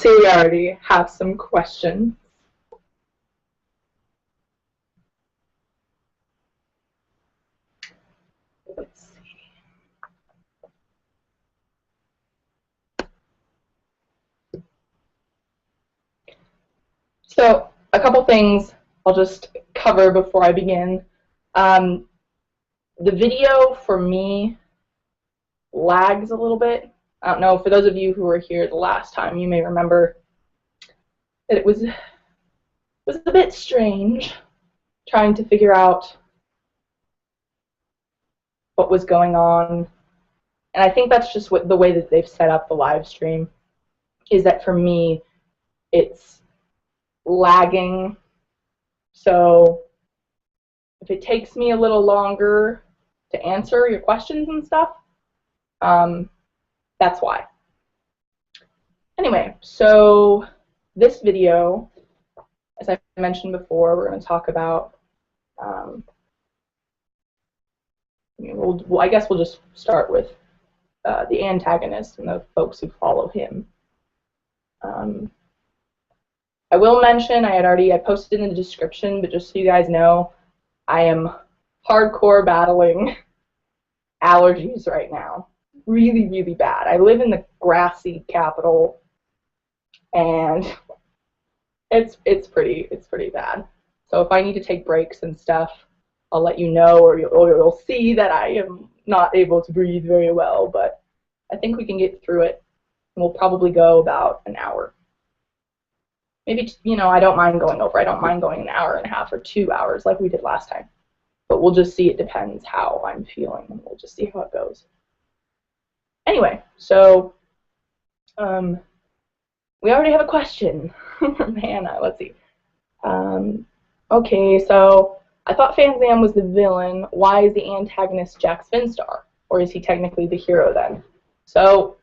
see we already have some questions. Let's see. So a couple things I'll just cover before I begin. The video for me lags a little bit. I don't know, for those of you who were here the last time, you may remember that it was a bit strange trying to figure out what was going on. And I think that's just what the way that they've set up the live stream, is that for me it's lagging. So if it takes me a little longer to answer your questions and stuff, that's why. Anyway, so this video, as I mentioned before, we're going to talk about, I guess we'll just start with the antagonist and the folks who follow him. I will mention, I posted in the description, but just so you guys know, I am hardcore battling allergies right now. Really, really bad. I live in the grassy capital, and it's pretty bad. So if I need to take breaks and stuff, I'll let you know, or you'll see that I am not able to breathe very well, but I think we can get through it. We'll probably go about an hour. Maybe, I don't mind going over. I don't mind going an hour and a half or 2 hours like we did last time. But we'll just see. It depends how I'm feeling, and we'll just see how it goes. Anyway, so we already have a question from Hannah. Let's see. Okay, so I thought Fanzam was the villain. Why is the antagonist Jax Vinstar? Or is he technically the hero then? So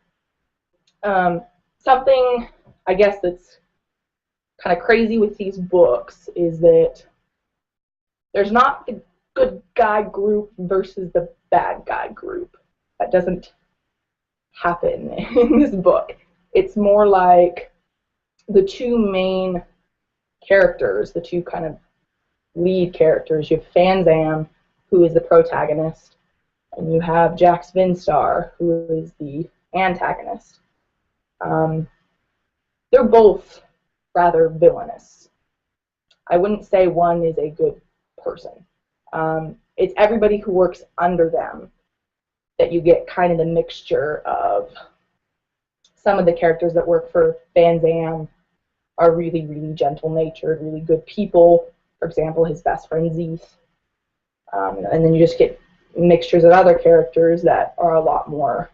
something, I guess, that's kind of crazy with these books is that there's not the good guy group versus the bad guy group. That doesn't happen in this book. It's more like the two main characters, the two kind of lead characters. You have Fanzam, who is the protagonist, and you have Jax Vinstar, who is the antagonist. They're both rather villainous. I wouldn't say one is a good person. It's everybody who works under them that you get kind of the mixture of. Some of the characters that work for Fanzam are really, really gentle-natured, really good people. For example, his best friend Zeeth. And then you just get mixtures of other characters that are a lot more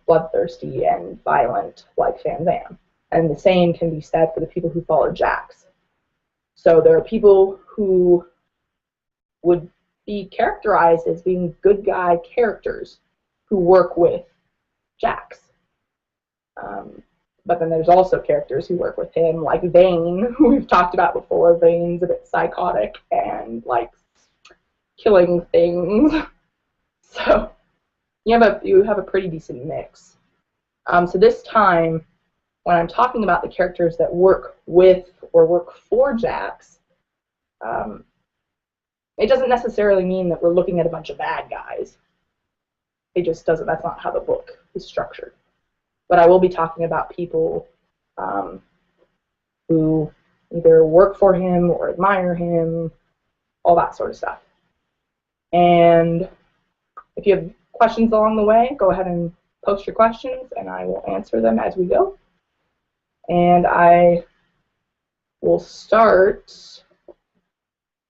bloodthirsty and violent, like Fanzam. And the same can be said for the people who follow Jax. So there are people who would be characterized as being good guy characters who work with Jax. But then there's also characters who work with him, like Vane, who we've talked about before. Vane's a bit psychotic and likes killing things. So you have a pretty decent mix. So this time, when I'm talking about the characters that work with or work for Jax, it doesn't necessarily mean that we're looking at a bunch of bad guys. It just doesn't. That's not how the book is structured. But I will be talking about people who either work for him or admire him, all that sort of stuff. And if you have questions along the way, go ahead and post your questions, and I will answer them as we go. And I will start.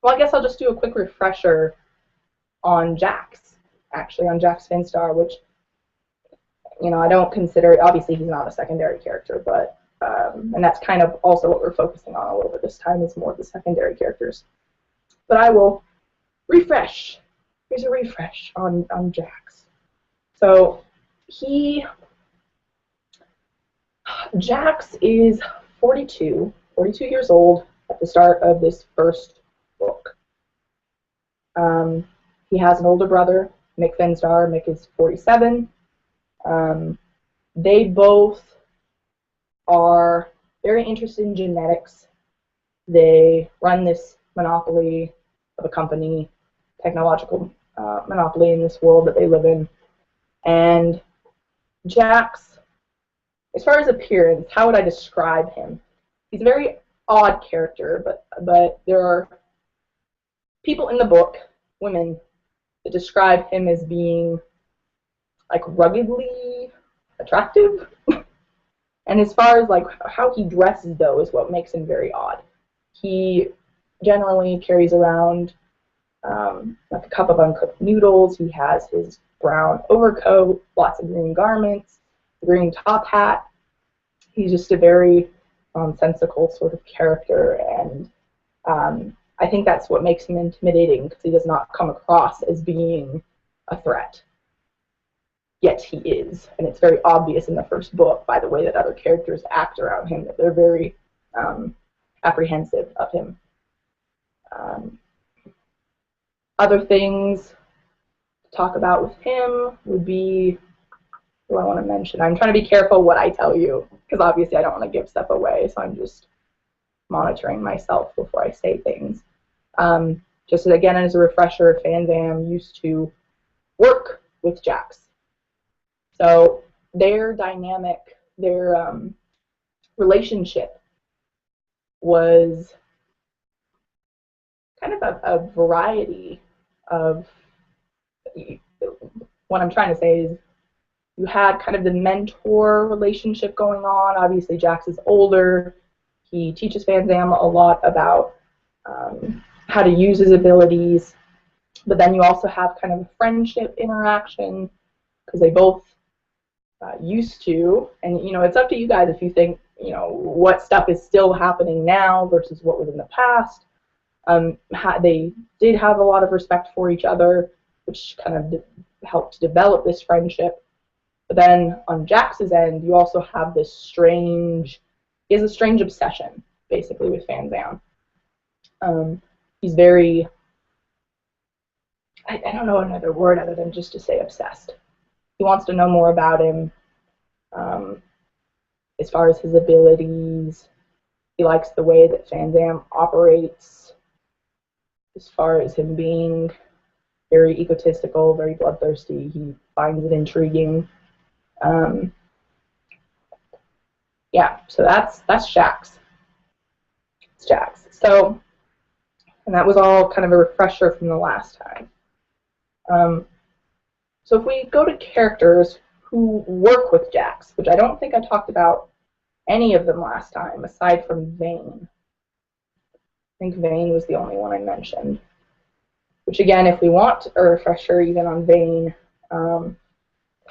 Well, I guess I'll just do a quick refresher on Jax, actually, on Jax Vinstar, which, I don't consider, obviously he's not a secondary character, but, and that's kind of also what we're focusing on a little bit this time, is more of the secondary characters. But I will refresh. Here's a refresh on Jax. So Jax is 42 years old at the start of this first book. He has an older brother, Mick Vinstar. Mick is 47. They both are very interested in genetics. They run this monopoly of a company, technological monopoly in this world that they live in. And Jax, as far as appearance, how would I describe him? He's a very odd character, but there are people in the book, women, that describe him as being like ruggedly attractive. And as far as like how he dresses, though, is what makes him very odd. He generally carries around like a cup of uncooked noodles. He has his brown overcoat, lots of green garments, green top hat. He's just a very nonsensical sort of character, and I think that's what makes him intimidating, because he does not come across as being a threat. Yet he is, and it's very obvious in the first book by the way that other characters act around him, that they're very apprehensive of him. Other things to talk about with him would be, what do I want to mention? I'm trying to be careful what I tell you, because obviously I don't want to give stuff away, so I'm just monitoring myself before I say things. Just again, as a refresher, Fanzam used to work with Jax. So their dynamic, their relationship was kind of a variety of, what I'm trying to say is, you had kind of the mentor relationship going on. Obviously, Jax is older. He teaches Fanzam a lot about how to use his abilities. But then you also have kind of a friendship interaction, because they both used to, and you know, it's up to you guys if you think, you know, what stuff is still happening now versus what was in the past. They did have a lot of respect for each other, which kind of helped develop this friendship. But then on Jax's end, you also have this strange, he has a strange obsession, basically, with Fanzam. He's very, I don't know another word other than just to say obsessed. He wants to know more about him, as far as his abilities. He likes the way that Fanzam operates, as far as him being very egotistical, very bloodthirsty. He finds it intriguing. Yeah, so that's Jax. It's Jax. So, and that was all kind of a refresher from the last time. So if we go to characters who work with Jax, which I don't think I talked about any of them last time, aside from Vane. I think Vane was the only one I mentioned. Which again, if we want a refresher even on Vane,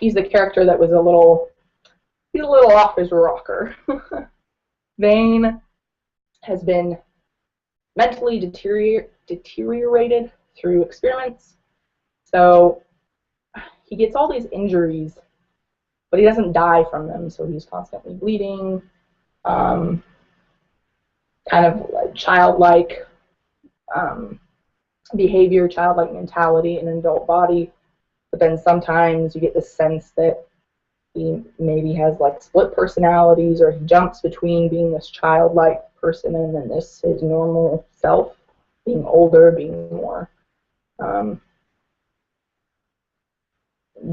he's the character that was he's a little off his rocker. Vane has been mentally deteriorated through experiments. So he gets all these injuries, but he doesn't die from them, so he's constantly bleeding, kind of like childlike behavior, childlike mentality in an adult body. But then sometimes you get the sense that he maybe has like split personalities, or he jumps between being this childlike person and then his normal self, being older, being more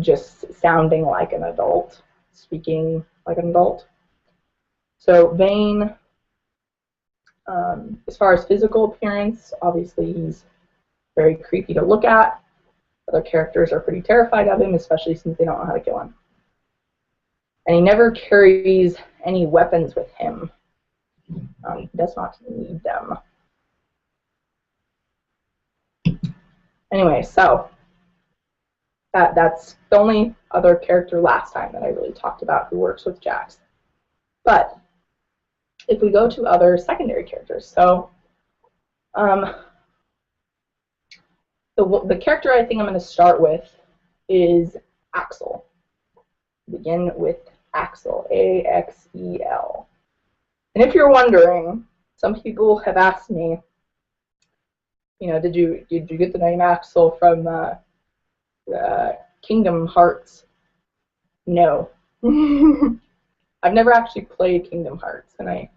just sounding like an adult, speaking like an adult. So Vane, as far as physical appearance, obviously he's very creepy to look at. Other characters are pretty terrified of him, especially since they don't know how to kill him. And he never carries any weapons with him. He does not need them. Anyway, so that's the only other character last time that I really talked about who works with Jax. But if we go to other secondary characters, so the character I think I'm going to start with is Axel. Begin with Axel, A-X-E-L. And if you're wondering, some people have asked me, you know, did you get the name Axel from Kingdom Hearts? No. I've never actually played Kingdom Hearts, and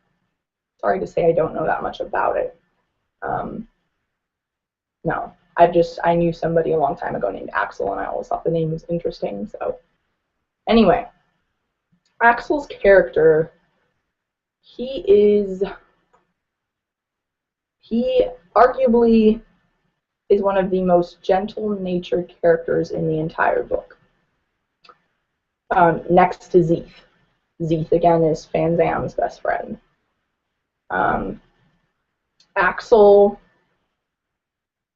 sorry to say I don't know that much about it. No, I knew somebody a long time ago named Axel, and I always thought the name was interesting. So anyway, Axel's character, he arguably is one of the most gentle-natured characters in the entire book. Next to Zeeth. Zeeth, again, is Fanzam's best friend. Axel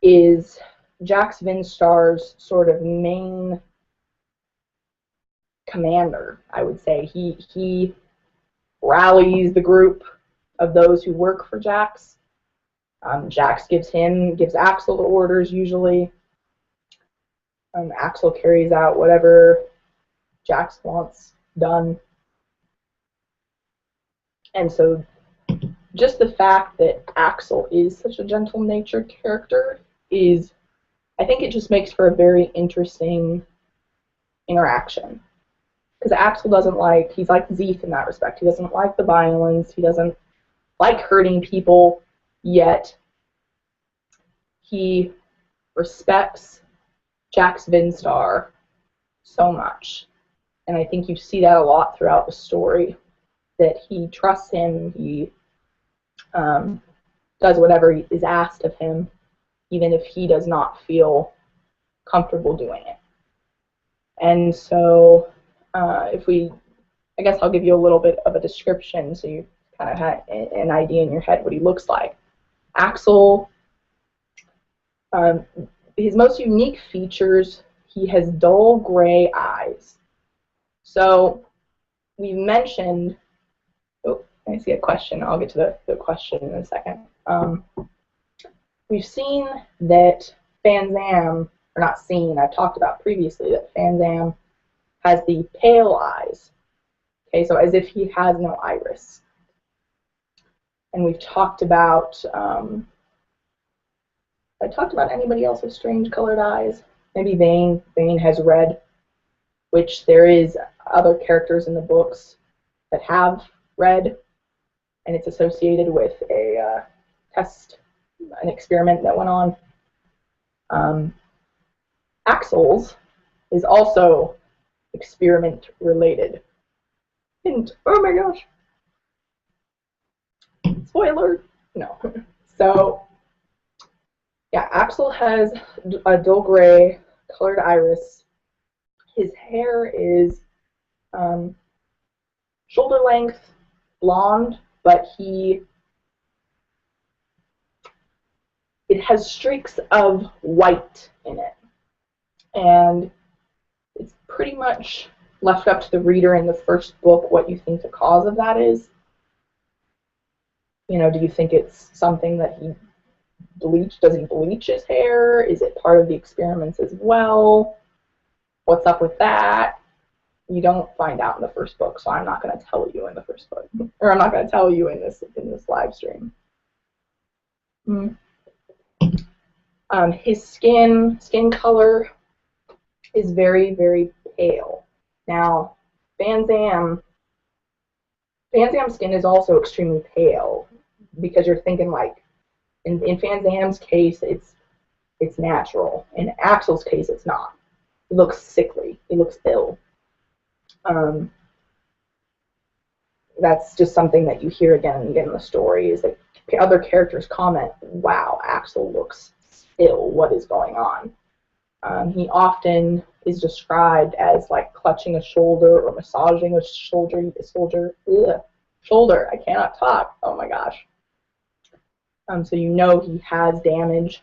is Jax Vinstar's sort of main commander, I would say. He rallies the group of those who work for Jax. Jax gives Axel the orders usually. Axel carries out whatever Jax wants done. And so just the fact that Axel is such a gentle-natured character I think it just makes for a very interesting interaction. Because Axel he's like Zeeth in that respect. He doesn't like the violence, he doesn't like hurting people, yet he respects Jax Vinstar so much. And I think you see that a lot throughout the story, that he trusts him, he does whatever is asked of him, even if he does not feel comfortable doing it. And so I guess I'll give you a little bit of a description so you kind of have an idea in your head what he looks like. Axel, his most unique features, he has dull gray eyes. So we've mentioned, I see a question. I'll get to the question in a second. We've seen that Fanzam, or not seen, I've talked about previously that Fanzam has the pale eyes. Okay, so as if he has no iris. And we've talked about, I talked about anybody else with strange colored eyes. Maybe Vane. Vane has red, which there is other characters in the books that have red, and it's associated with a an experiment that went on. Axel's is also experiment related. And oh my gosh, spoiler, no. So yeah, Axel has a dull gray colored iris. His hair is shoulder length blonde, but it has streaks of white in it. And it's pretty much left up to the reader in the first book what you think the cause of that is. You know, do you think it's something that he bleached? Does he bleach his hair? Is it part of the experiments as well? What's up with that? You don't find out in the first book, so I'm not going to tell you in the first book, or I'm not going to tell you in this live stream. His skin color is very, very pale. Now, Fanzam's skin is also extremely pale, because you're thinking like, in Fanzam's case, it's natural. In Axel's case, it's not. He looks sickly. He looks ill. That's just something that you hear again and again in the story, is that other characters comment, wow, Axel looks ill, what is going on? He often is described as like clutching a shoulder or massaging a shoulder, I cannot talk, oh my gosh. So you know he has damage,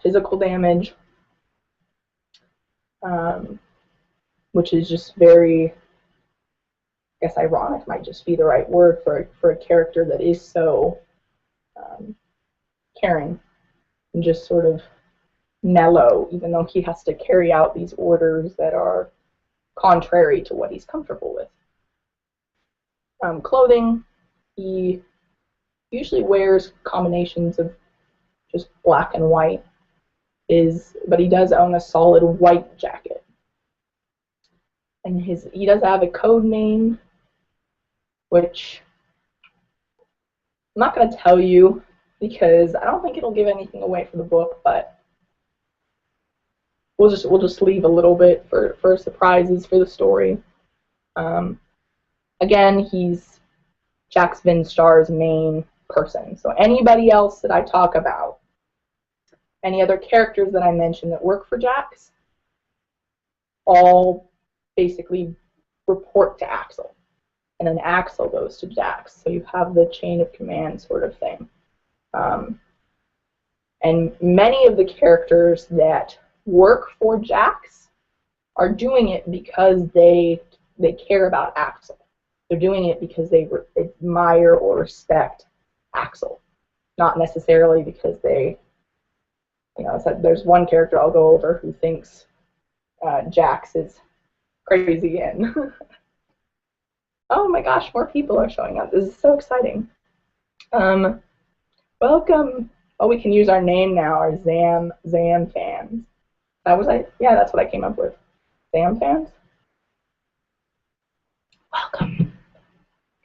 physical damage, which is just very, I guess ironic might just be the right word for a character that is so caring and just sort of mellow, even though he has to carry out these orders that are contrary to what he's comfortable with. Clothing, he usually wears combinations of just black and white, but he does own a solid white jacket. And he does have a code name which I'm not going to tell you because I don't think it'll give anything away for the book, but we'll just leave a little bit for surprises for the story. Again, he's Jax Vinstar's main person. So anybody else that I talk about, any other characters that I mention that work for Jax, all basically report to Axel. And then Axel goes to Jax. So you have the chain of command sort of thing. And many of the characters that work for Jax are doing it because they care about Axel. They're doing it because they admire or respect Axel, not necessarily because they, there's one character I'll go over who thinks Jax is crazy and oh my gosh, more people are showing up. This is so exciting. Welcome. Oh, we can use our name now, our Zam fans. Yeah, that's what I came up with. Zam fans? Welcome.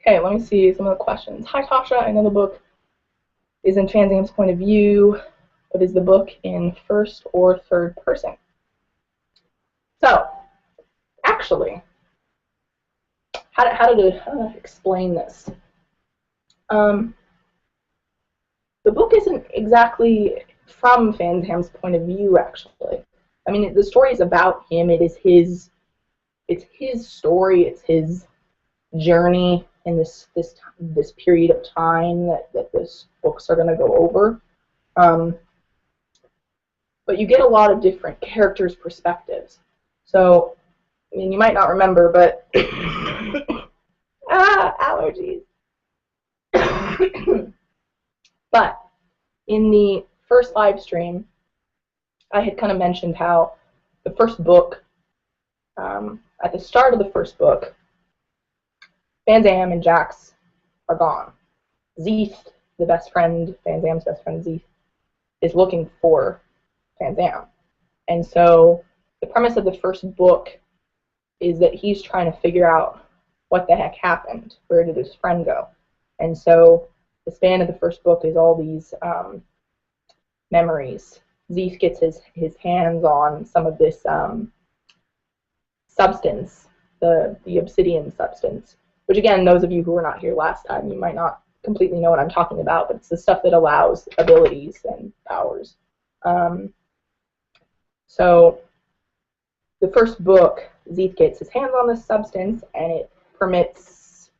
Okay, let me see some of the questions. Hi, Tasha. I know the book is in Fanzam's point of view, but is the book in first or third person? So, actually, how to explain this? The book isn't exactly from Fanzam's point of view, actually. I mean, the story is about him. It's his story. It's his journey in this period of time that this books are going to go over. But you get a lot of different characters' perspectives. So, I mean, you might not remember, but allergies. But in the first live stream, I had kind of mentioned how the first book, at the start of the first book, Fanzam and Jax are gone. Zeeth, the best friend, Fanzam's best friend Zeeth, is looking for Fanzam. And so the premise of the first book is that he's trying to figure out what the heck happened. Where did his friend go? And so the span of the first book is all these memories. Zeeth gets his hands on some of this substance, the obsidian substance, which again, those of you who were not here last time, you might not completely know what I'm talking about, but it's the stuff that allows abilities and powers. So the first book, Zeeth gets his hands on this substance, and it permits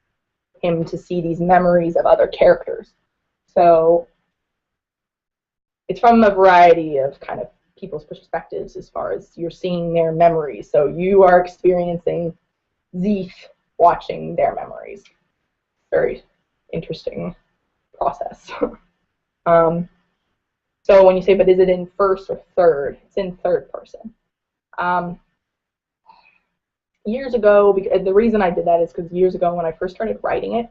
him to see these memories of other characters. So it's from a variety of kind of people's perspectives as far as you're seeing their memories. So you are experiencing Zeeth watching their memories. Very interesting process. So when you say, but is it in first or third? It's in third person. Years ago, the reason I did that is because years ago when I first started writing it,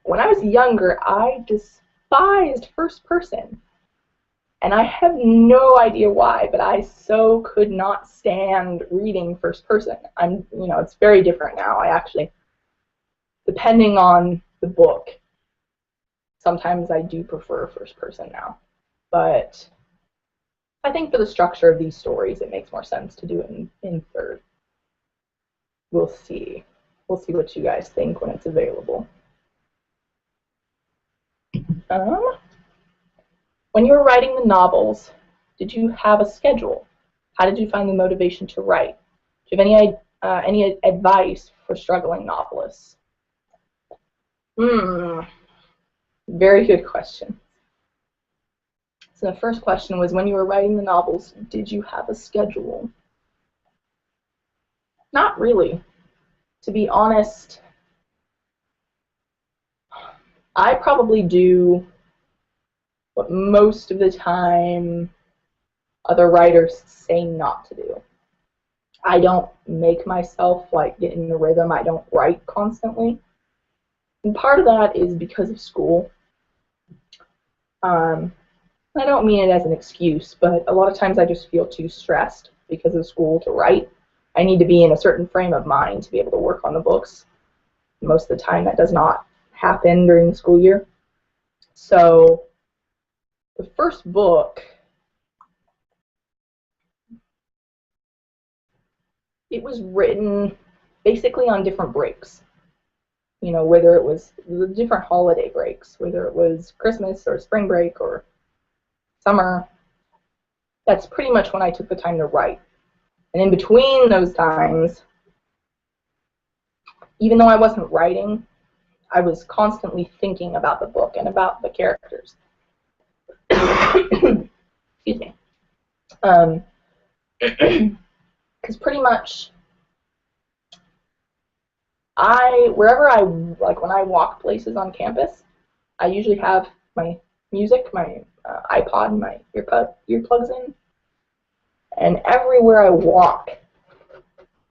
when I was younger, I despised first person. And I have no idea why, but I so could not stand reading first person. It's very different now. I actually, depending on the book, sometimes I do prefer first person now. But I think for the structure of these stories, it makes more sense to do it in third. We'll see. We'll see what you guys think when it's available. When you were writing the novels, did you have a schedule? How did you find the motivation to write? Do you have any advice for struggling novelists? Very good question. So the first question was, when you were writing the novels, did you have a schedule? Not really. To be honest, I probably do what most of the time other writers say not to do. I don't make myself get in the rhythm. I don't write constantly. And part of that is because of school. I don't mean it as an excuse, but a lot of times I just feel too stressed because of school to write. I need to be in a certain frame of mind to be able to work on the books. Most of the time that does not happen during the school year. So the first book, it was written basically on different breaks. You know, whether it was the different holiday breaks, whether it was Christmas or spring break or summer, that's pretty much when I took the time to write. And in between those times, even though I wasn't writing, I was constantly thinking about the book and about the characters. Excuse me. Because pretty much, wherever I, like when I walk places on campus, I usually have my music, my iPod, my earplugs in, and everywhere I walk,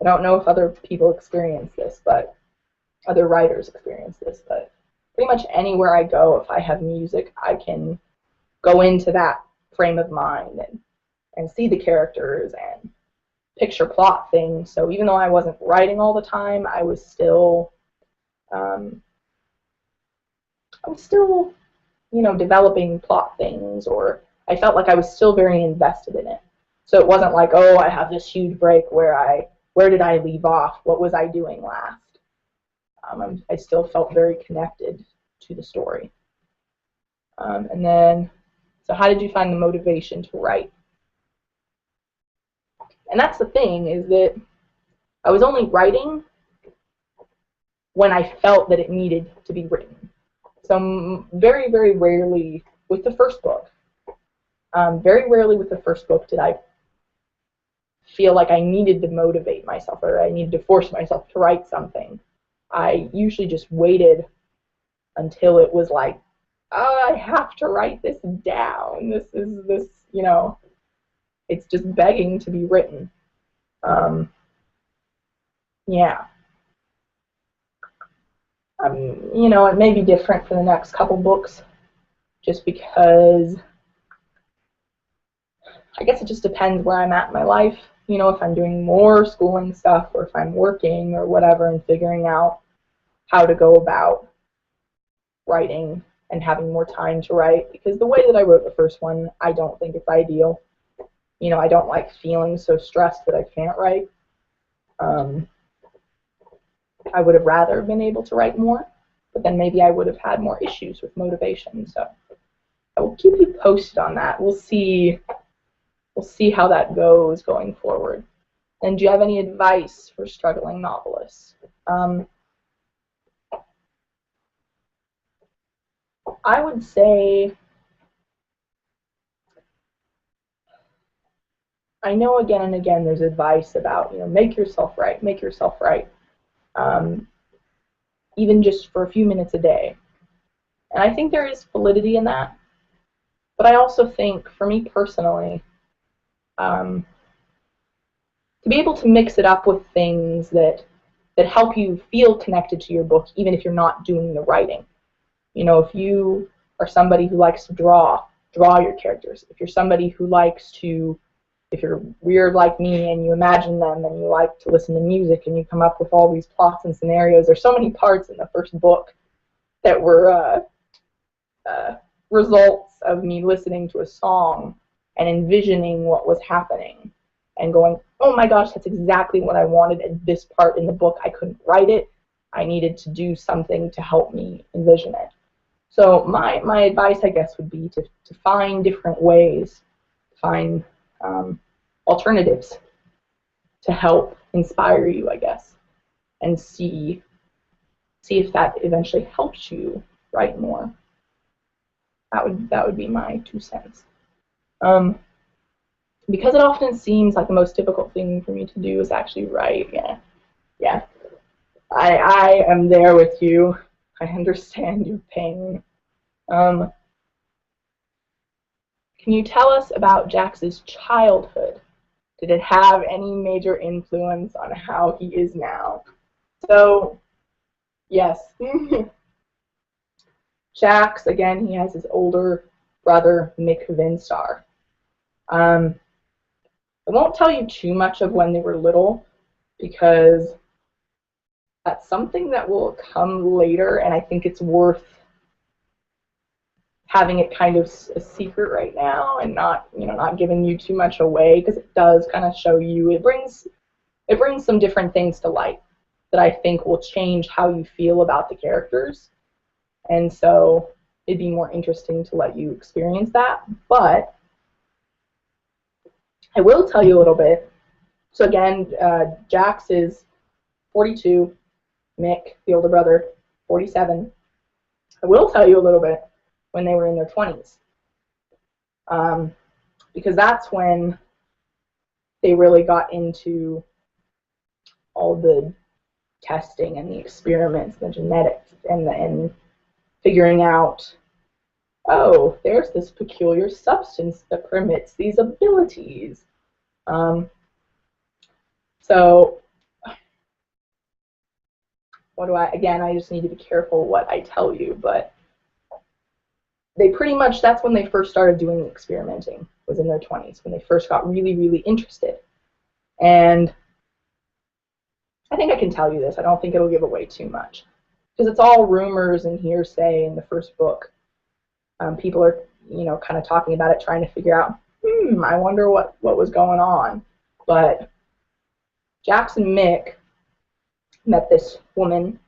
I don't know if other people experience this, but other writers experience this, but pretty much anywhere I go, if I have music, I can go into that frame of mind and see the characters and picture plot things. So even though I wasn't writing all the time, I was still, you know, developing plot things, or I felt like I was still very invested in it. So it wasn't like, oh, I have this huge break where did I leave off? What was I doing last? I still felt very connected to the story. And then, so how did you find the motivation to write? And that's the thing, is that I was only writing when I felt that it needed to be written. So very, very rarely with the first book, did I feel like I needed to motivate myself or I needed to force myself to write something. I usually just waited until it was like, oh, I have to write this down. This, you know, it's just begging to be written. Yeah. You know, it may be different for the next couple books, just because I guess it just depends where I'm at in my life. You know, if I'm doing more schooling stuff or if I'm working or whatever and figuring out how to go about writing and having more time to write. Because the way that I wrote the first one, I don't think it's ideal. You know, I don't like feeling so stressed that I can't write. I would have rather been able to write more, but then maybe I would have had more issues with motivation. So I will keep you posted on that. We'll see how that goes going forward. And do you have any advice for struggling novelists? I would say, I know again and again there's advice about, you know, make yourself write, even just for a few minutes a day. And I think there is validity in that. But I also think, for me personally, to be able to mix it up with things that help you feel connected to your book, even if you're not doing the writing. You know, if you are somebody who likes to draw your characters. If you're somebody who likes to, if you're weird like me and you imagine them and you like to listen to music and you come up with all these plots and scenarios, there's so many parts in the first book that were results of me listening to a song and envisioning what was happening and going, oh my gosh, that's exactly what I wanted at this part in the book. I couldn't write it. I needed to do something to help me envision it. So my advice, I guess, would be to find different ways, find alternatives to help inspire you, I guess, and see if that eventually helps you write more. That would be my 2 cents. Because it often seems like the most difficult thing for me to do is actually write. Yeah. I am there with you. I understand your pain. Can you tell us about Jax's childhood? Did it have any major influence on how he is now? So, yes. Jax, again, he has his older brother, Vinstar. I won't tell you too much of when they were little, because That's something that will come later, and I think it's worth having it kind of a secret right now and not, not giving you too much away, because it does kind of show you, it brings some different things to light that I think will change how you feel about the characters. And so it'd be more interesting to let you experience that. But I will tell you a little bit. So again, Jax is 42, Mick, the older brother, 47. I will tell you a little bit when they were in their 20s. Because that's when they really got into all the testing and the experiments, the genetics, and figuring out, oh, there's this peculiar substance that permits these abilities. So I just need to be careful what I tell you, but they pretty much, that's when they first started doing the experimenting, was in their 20s, when they first got really, really interested. And I think I can tell you this. I don't think it'll give away too much, because it's all rumors and hearsay in the first book. People are, kind of talking about it, trying to figure out, I wonder what was going on. But Jax and Mick met this woman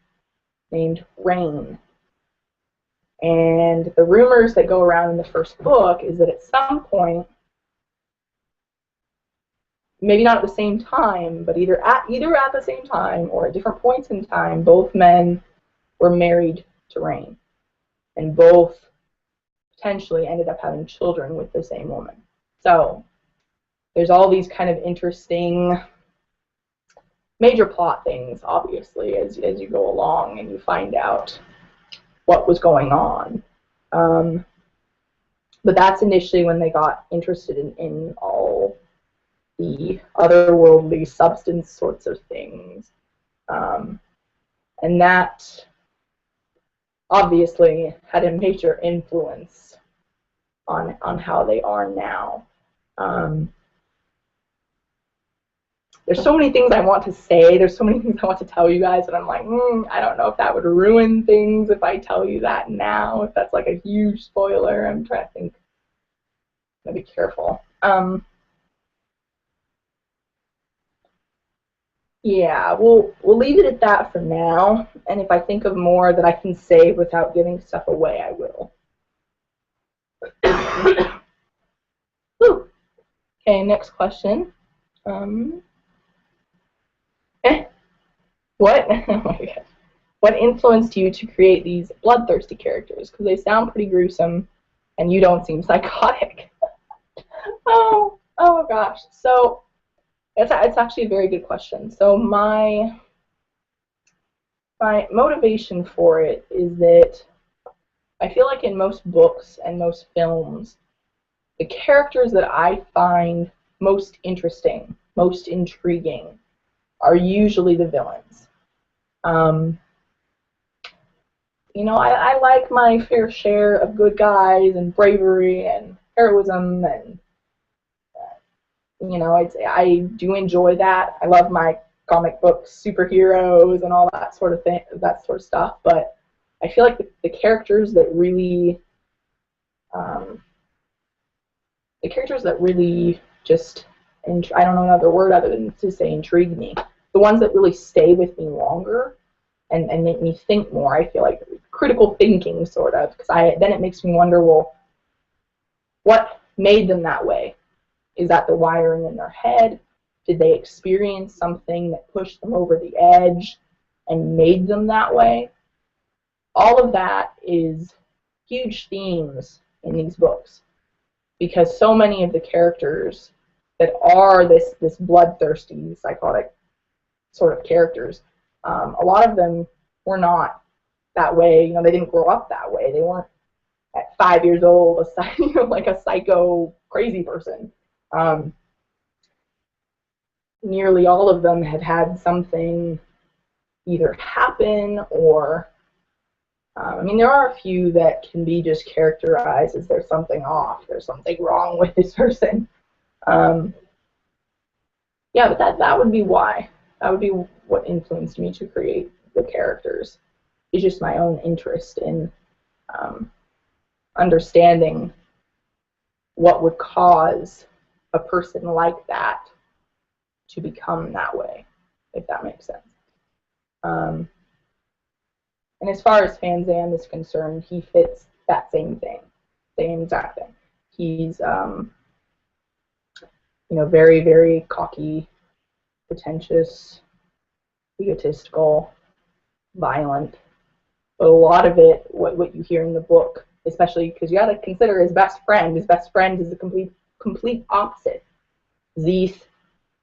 named Rain. And the rumors that go around in the first book is that at some point, maybe not at the same time, but either at the same time or at different points in time, both men were married to Rain, and both potentially ended up having children with the same woman. So there's all these kind of interesting major plot things, obviously, as you go along and you find out what was going on. But that's initially when they got interested in all the otherworldly substance sorts of things. And that obviously had a major influence on how they are now. There's so many things I want to say. There's so many things I want to tell you guys, but I'm like, I don't know if that would ruin things if I tell you that now, if that's like a huge spoiler. I'm trying to think. I'm gonna be careful. Yeah, we'll leave it at that for now, and if I think of more that I can say without giving stuff away, I will. Okay, next question. What? Oh my god. What influenced you to create these bloodthirsty characters? Because they sound pretty gruesome, and you don't seem psychotic. oh gosh. So it's actually a very good question. So my motivation for it is that I feel like in most books and most films, the characters that I find most interesting, most intriguing, are usually the villains. I like my fair share of good guys and bravery and heroism, and I do enjoy that. I love my comic books, superheroes, and all that sort of thing, that sort of stuff. But I feel like the characters that really, just, and I don't know another word other than to say intrigue me. The ones that really stay with me longer and make me think more. I feel like critical thinking, sort of, because then it makes me wonder, well, what made them that way? Is that the wiring in their head? Did they experience something that pushed them over the edge and made them that way? All of that is huge themes in these books, because so many of the characters that are this bloodthirsty, psychotic sort of characters, a lot of them were not that way. They didn't grow up that way. They weren't at 5 years old like a psycho crazy person. Nearly all of them had something either happen or there are a few that can be just characterized as there's something off, there's something wrong with this person. Yeah, but that would be why. That would be what influenced me to create the characters. It's just my own interest in understanding what would cause a person like that to become that way, if that makes sense. And as far as Fanzam is concerned, he fits that same thing, same exact thing. He's, you know, very, very cocky, pretentious, egotistical, violent. But a lot of it, what you hear in the book, especially because you got to consider his best friend. His best friend is the complete opposite. Zeeth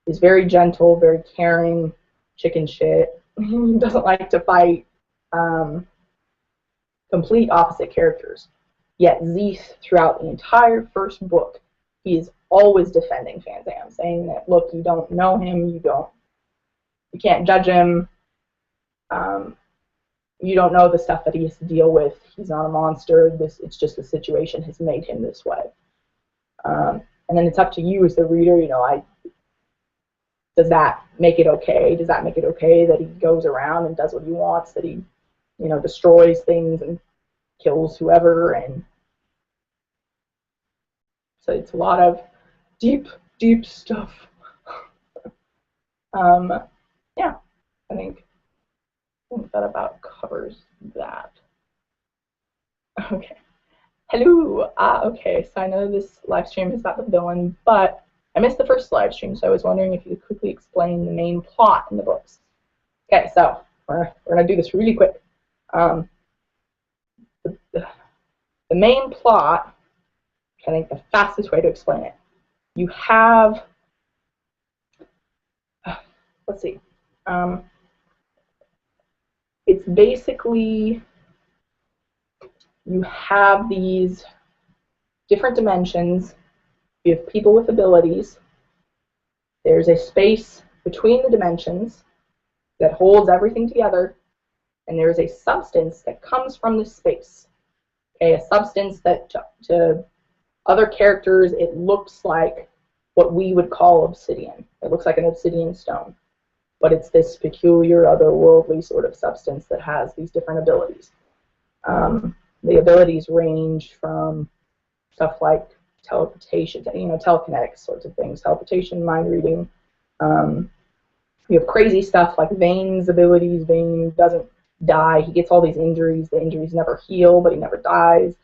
is very gentle, very caring, chicken shit. He doesn't like to fight. Complete opposite characters. Yet Zeeth, throughout the entire first book, he is always defending Fanzam, saying that, look, you don't know him, you can't judge him. You don't know the stuff that he has to deal with. He's not a monster. It's just the situation has made him this way. And then it's up to you as the reader. You know, does that make it okay? Does that make it okay that he goes around and does what he wants? That he, you know, destroys things and kills whoever? And so it's a lot of deep, deep stuff. Yeah, I think that about covers that. Okay. Hello. Okay, so I know this live stream is about the villain, but I missed the first live stream, so I was wondering if you could quickly explain the main plot in the books. Okay, so we're going to do this really quick. The main plot, I think the fastest way to explain it, you have, let's see, it's basically, you have these different dimensions. You have people with abilities. There's a space between the dimensions that holds everything together, and there's a substance that comes from this space. Okay, a substance that to other characters it looks like what we would call obsidian. It looks like an obsidian stone, but it's this peculiar otherworldly sort of substance that has these different abilities. The abilities range from stuff like teleportation, you know, telekinetic sorts of things, teleportation, mind reading. You have crazy stuff like Vane's abilities. Vane doesn't die. He gets all these injuries. The injuries never heal, but he never dies.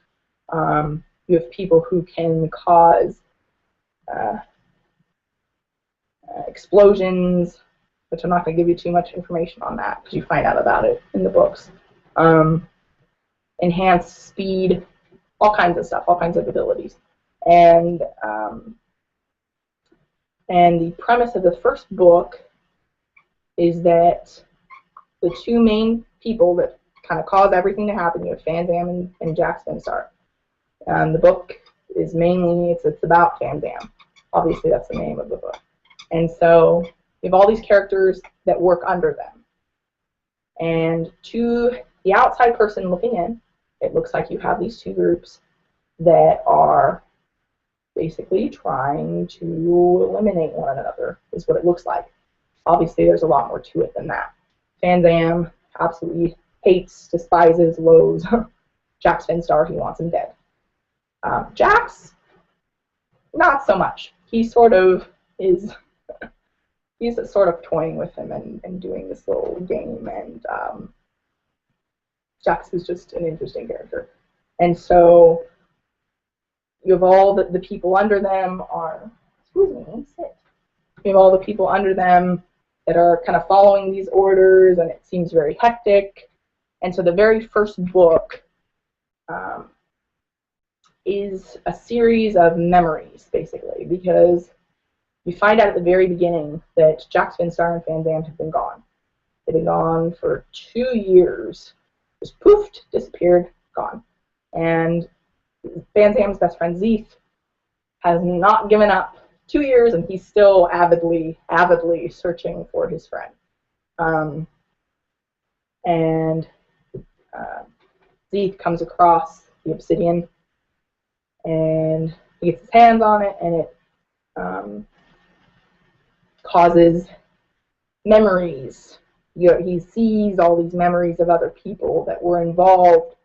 You have people who can cause explosions, which I'm not going to give you too much information on that because you find out about it in the books. Enhanced speed, all kinds of stuff, all kinds of abilities. And the premise of the first book is that the two main people that kind of cause everything to happen, you have Fanzam and Jax Vinstar. The book is mainly, it's about Fanzam. Obviously, that's the name of the book. And so you have all these characters that work under them. And to the outside person looking in, it looks like you have these two groups that are basically trying to eliminate one another, is what it looks like. Obviously, there's a lot more to it than that. Fanzam absolutely hates, despises, loathes Jax Vinstar. He wants him dead. Jax, not so much. He sort of is, he's sort of toying with him and doing this little game, and Jax is just an interesting character. And so you have all the people under them are, excuse me, sit. You have all the people under them that are kind of following these orders, and it seems very hectic. And so the very first book is a series of memories, basically, because you find out at the very beginning that Jax Vinstar and Fanzam have been gone. They've been gone for 2 years. Just poofed, disappeared, gone. And Fanzam's best friend Zeeth has not given up. 2 years, and he's still avidly searching for his friend. Zeeth comes across the obsidian, and he gets his hands on it, and it causes memories he sees all these memories of other people that were involved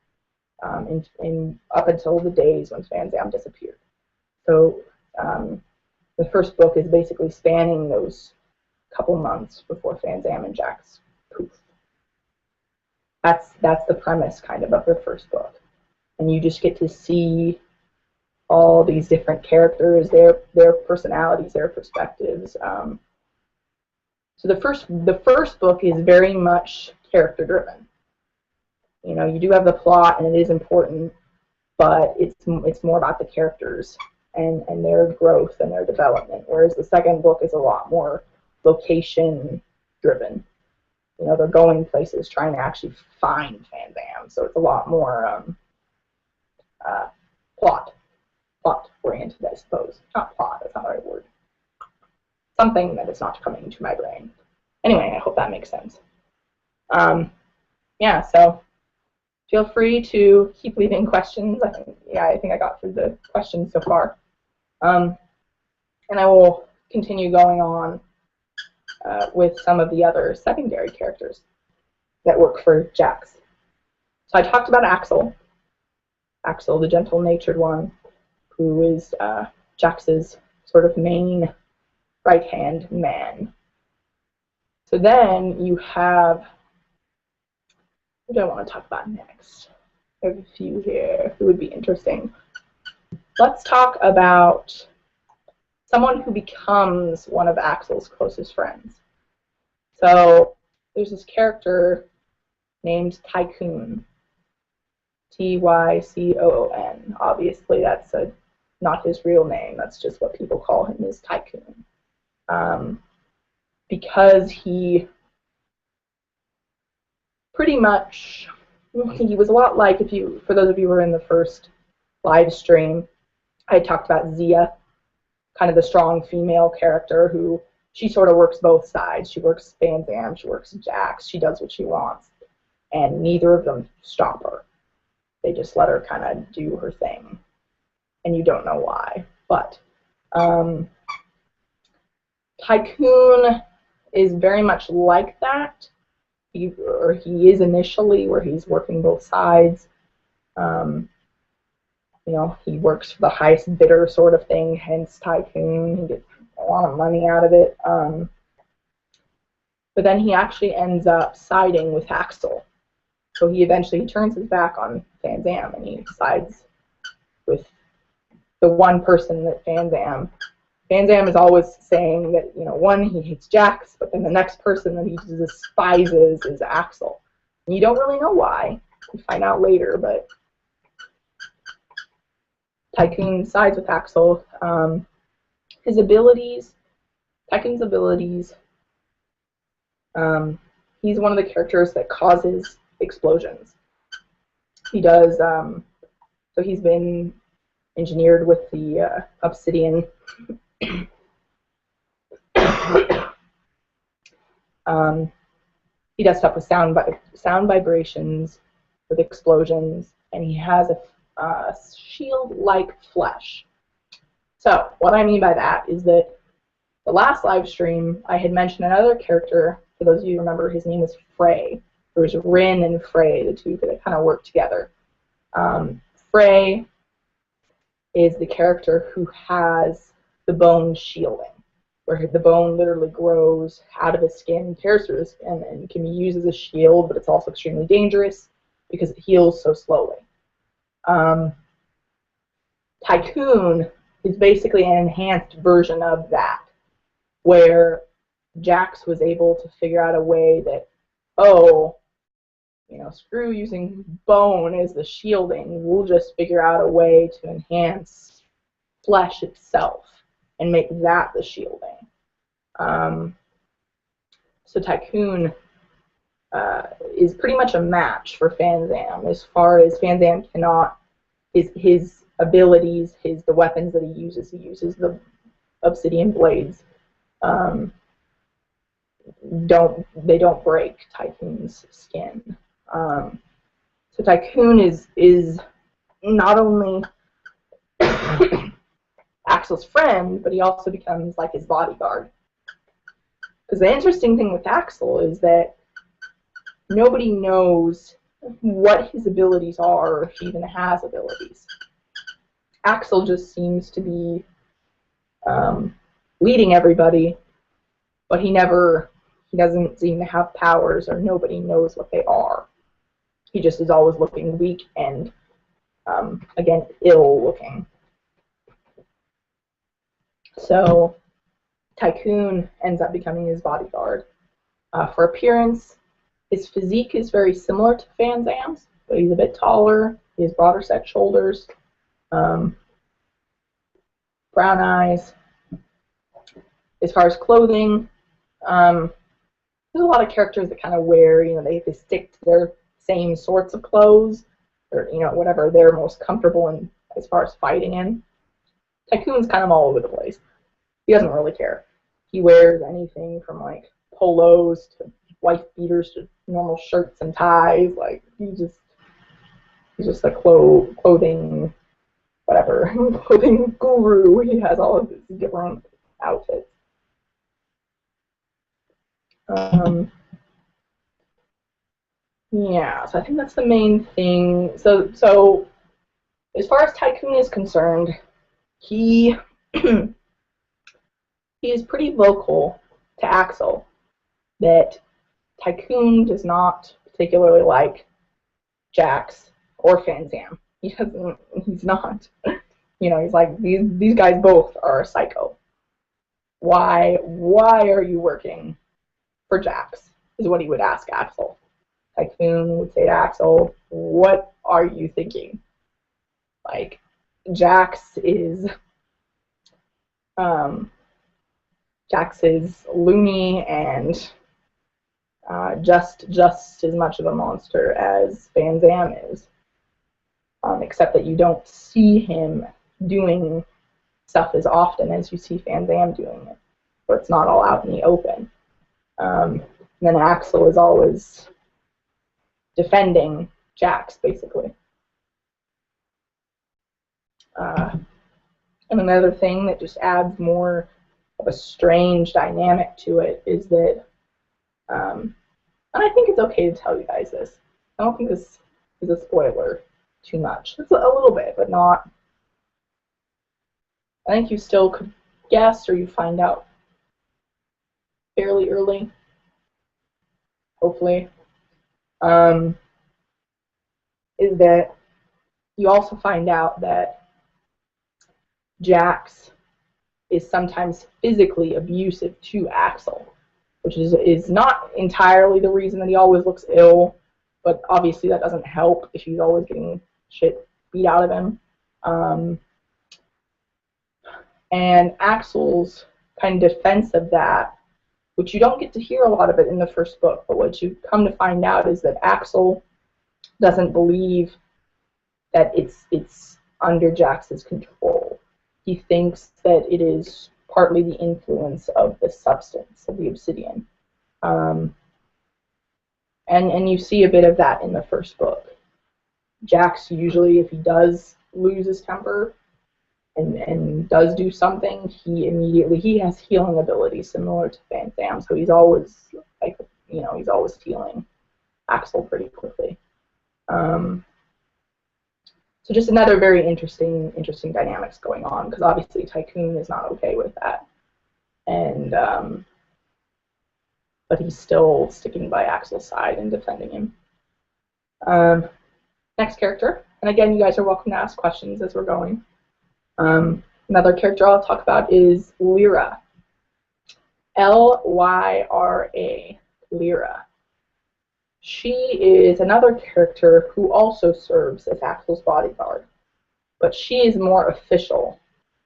in up until the days when Fanzam disappeared. So the first book is basically spanning those couple months before Fanzam and Jax poof. That's the premise kind of the first book, and you just get to see all these different characters, their personalities, their perspectives. So the first book is very much character driven. You know, you do have the plot, and it is important, but it's more about the characters and their growth and their development. Whereas the second book is a lot more location driven. You know, they're going places trying to actually find Fanzam, so it's a lot more plot oriented, I suppose. Not plot, that's not the right word. Something that is not coming to my brain. Anyway, I hope that makes sense. Yeah, so feel free to keep leaving questions. I think I got through the questions so far. And I will continue going on with some of the other secondary characters that work for Jax. So I talked about Axel, the gentle-natured one, who is Jax's sort of main right-hand man. So then you have, who do I want to talk about next? I have a few here who would be interesting. Let's talk about someone who becomes one of Axel's closest friends. So there's this character named Tycoon, Tycoon. Obviously, that's not his real name. That's just what people call him, is Tycoon. Because he pretty much, he was a lot like, for those of you who were in the first live stream, I talked about Zia, kind of the strong female character who, she sort of works both sides. She works Fanzam, she works Jax, she does what she wants, and neither of them stop her. They just let her kind of do her thing, and you don't know why. But Tycoon is very much like that. He is initially, where he's working both sides. You know, he works for the highest bidder sort of thing, hence Tycoon. He gets a lot of money out of it. But then he actually ends up siding with Axel. So he eventually turns his back on Fanzam, and he sides with the one person that Fanzam is always saying that, you know, one, he hates Jax, but then the next person that he despises is Axel. And you don't really know why. You find out later, but Tycoon sides with Axel. His abilities, Tycoon's abilities, he's one of the characters that causes explosions. He does, so he's been engineered with the obsidian. He does stuff with sound vibrations, with explosions, and he has a shield-like flesh. So what I mean by that is that the last live stream I had mentioned another character. For those of you who remember, his name was Frey. There was Rin and Frey, the two that kind of work together. Frey is the character who has the bone shielding, where the bone literally grows out of his skin, tears through his skin, and can be used as a shield, but it's also extremely dangerous because it heals so slowly. Tycoon is basically an enhanced version of that, where Jax was able to figure out a way that, oh, you know, screw using bone as the shielding, we'll just figure out a way to enhance flesh itself and make that the shielding. So Tycoon is pretty much a match for Fanzam, as far as Fanzam cannot, his abilities, the weapons that he uses the obsidian blades, don't break Tycoon's skin. So Tycoon is not only Axel's friend, but he also becomes like his bodyguard. Because the interesting thing with Axel is that nobody knows what his abilities are, or if he even has abilities. Axel just seems to be leading everybody, but he doesn't seem to have powers, or nobody knows what they are. He just is always looking weak and, again, ill looking. So Tycoon ends up becoming his bodyguard. For appearance, his physique is very similar to Fanzam's, but he's a bit taller. He has broader set shoulders, brown eyes. As far as clothing, there's a lot of characters that kind of wear, they stick to their same sorts of clothes, or whatever they're most comfortable in as far as fighting in. Tycoon's kind of all over the place. He doesn't really care. He wears anything from like polos to wife beaters to normal shirts and ties. Like he's just a clothing whatever clothing guru. He has all of his different outfits. Yeah, so I think that's the main thing. So as far as Tycoon is concerned, he he is pretty vocal to Axel that Tycoon does not particularly like Jax or Fanzam. He's not. He's like, these guys both are psycho. Why are you working for Jax? Is what he would ask Axel. Tycoon would say to Axel, what are you thinking? Like, Jax is loony and just as much of a monster as Fanzam is, except that you don't see him doing stuff as often as you see Fanzam doing it, where it's not all out in the open. And then Axel is always defending Jax, basically. And another thing that just adds more of a strange dynamic to it is that, and I think it's okay to tell you guys this, I don't think this is a spoiler too much. It's a little bit, but not. I think you still could guess, or you find out fairly early, hopefully, is that you also find out that Jax is sometimes physically abusive to Axel, which is not entirely the reason that he always looks ill, but obviously that doesn't help if he's always getting shit beat out of him. And Axel's kind of defense of that, which you don't get to hear a lot of it in the first book, but what you come to find out is that Axel doesn't believe that it's under Jax's control. He thinks that it is partly the influence of the substance of the obsidian. And you see a bit of that in the first book. Jax usually, if he does lose his temper and does do something, he has healing abilities similar to Fanzam, so he's always he's always healing Axel pretty quickly. So just another very interesting dynamics going on, because obviously Tycoon is not okay with that, and but he's still sticking by Axel's side and defending him. Next character, and again, you guys are welcome to ask questions as we're going. Another character I'll talk about is Lyra. Lyra. Lyra. She is another character who also serves as Axel's bodyguard, but she is more official,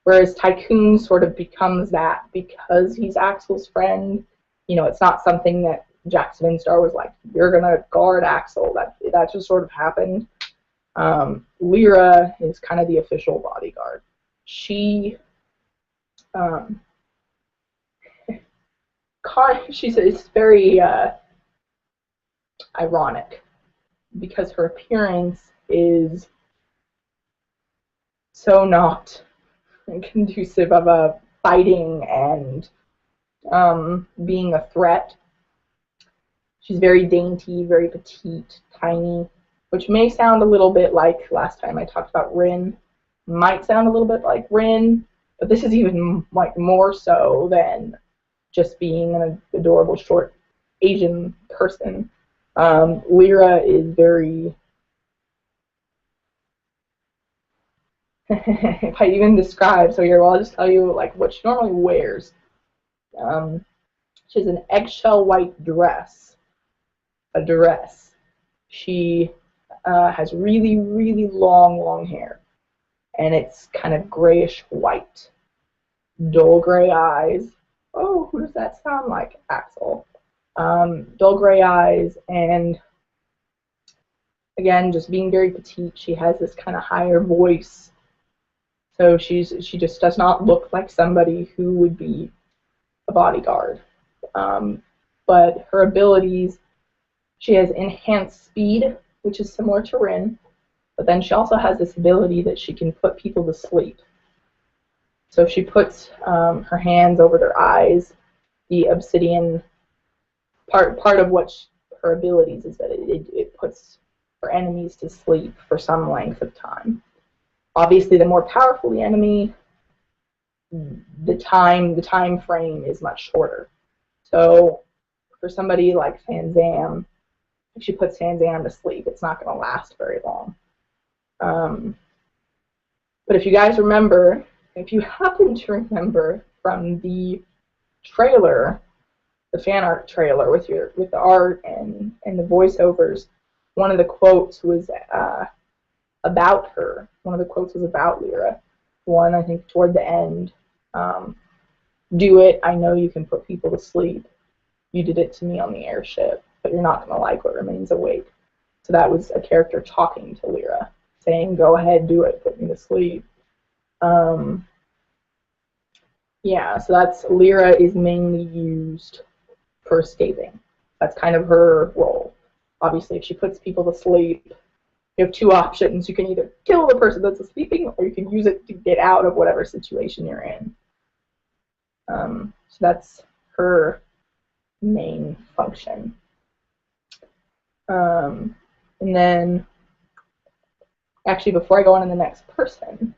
whereas Tycoon sort of becomes that because he's Axel's friend. It's not something that Jax Vinstar was like, you're going to guard Axel. That just sort of happened. Lyra is kind of the official bodyguard. She's very ironic because her appearance is so not conducive of a fighting and being a threat. She's very dainty, very petite, tiny, which may sound a little bit like last time I talked about Rin. Might sound a little bit like Rin, but this is even like more so than just being an adorable short Asian person. Lyra is very, if I even describe, so here, well, I'll just tell you like what she normally wears. She has an eggshell white dress, a dress. She has really, really long hair, and it's kind of grayish white. Dull gray eyes. Oh, who does that sound like? Axel. Dull gray eyes, and again, just being very petite, she has this kind of higher voice. So she just does not look like somebody who would be a bodyguard. But her abilities, she has enhanced speed, which is similar to Rin, but then she also has this ability that she can put people to sleep. So if she puts her hands over their eyes, the obsidian, part of what her abilities is that it puts her enemies to sleep for some length of time. Obviously, the more powerful the enemy, the time frame is much shorter. So for somebody like Fanzam, if she puts Fanzam to sleep, it's not going to last very long. But if you guys remember, if you happen to remember from the trailer, the fan art trailer with the art and the voiceovers, one of the quotes was about her. One of the quotes was about Lyra. One, I think, toward the end. Do it. I know you can put people to sleep. You did it to me on the airship, but you're not going to like what remains awake. So that was a character talking to Lyra, saying, go ahead, do it, put me to sleep. Yeah, so that's, Lyra is mainly used for escaping. That's kind of her role. Obviously, if she puts people to sleep, you have two options. You can either kill the person that's sleeping, or you can use it to get out of whatever situation you're in. So that's her main function. And then, actually, before I go on to the next person,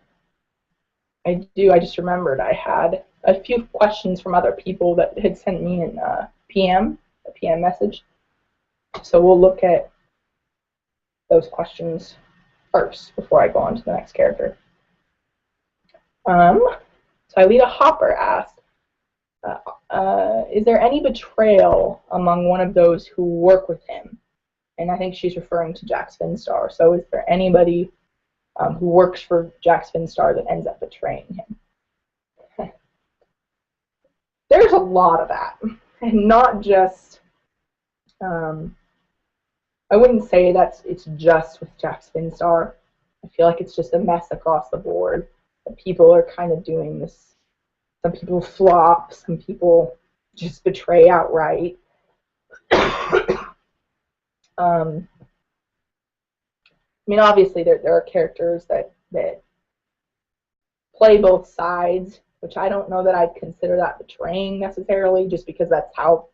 I just remembered I had a few questions from other people that had sent me in a PM message. So we'll look at those questions first before I go on to the next character. So Alita Hopper asked, is there any betrayal among one of those who work with him? And I think she's referring to Jax Vinstar. So is there anybody who works for Jax Vinstar that ends up betraying him? There's a lot of that. And not just, I wouldn't say it's just with Jax Vinstar. I feel like it's just a mess across the board. People are kind of doing this. Some people flop, some people just betray outright. I mean, obviously, there are characters that play both sides, which I don't know that I'd consider that betraying necessarily, just because that's how,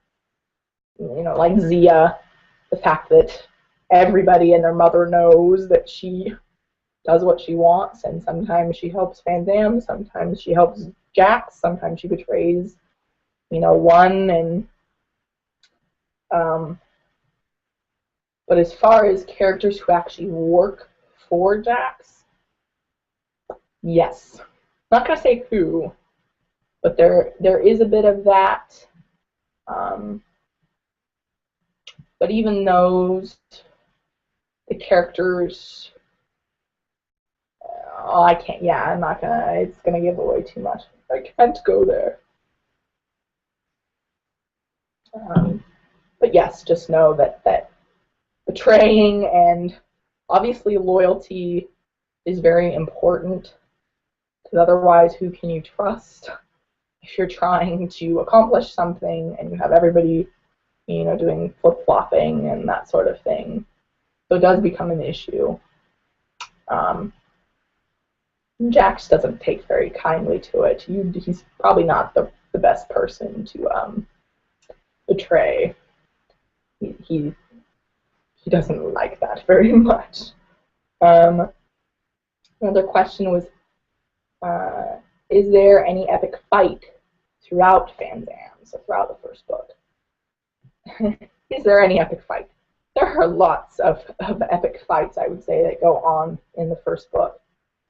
like Zia, the fact that everybody and their mother knows that she does what she wants, and sometimes she helps Fanzam, sometimes she helps Jax, sometimes she betrays, one, and but as far as characters who actually work for Jax, yes. I'm not gonna say who, but there is a bit of that. But even those, the characters, I can't. Yeah, I'm not gonna. It's gonna give away too much. I can't go there. But yes, just know that betraying and obviously loyalty is very important, because otherwise, who can you trust if you're trying to accomplish something and you have everybody, doing flip-flopping and that sort of thing? So it does become an issue. Jax doesn't take very kindly to it. He's probably not the best person to betray. he doesn't like that very much. Another question was, is there any epic fight throughout Fanzam, so throughout the first book? Is there any epic fight? There are lots of epic fights, I would say, that go on in the first book.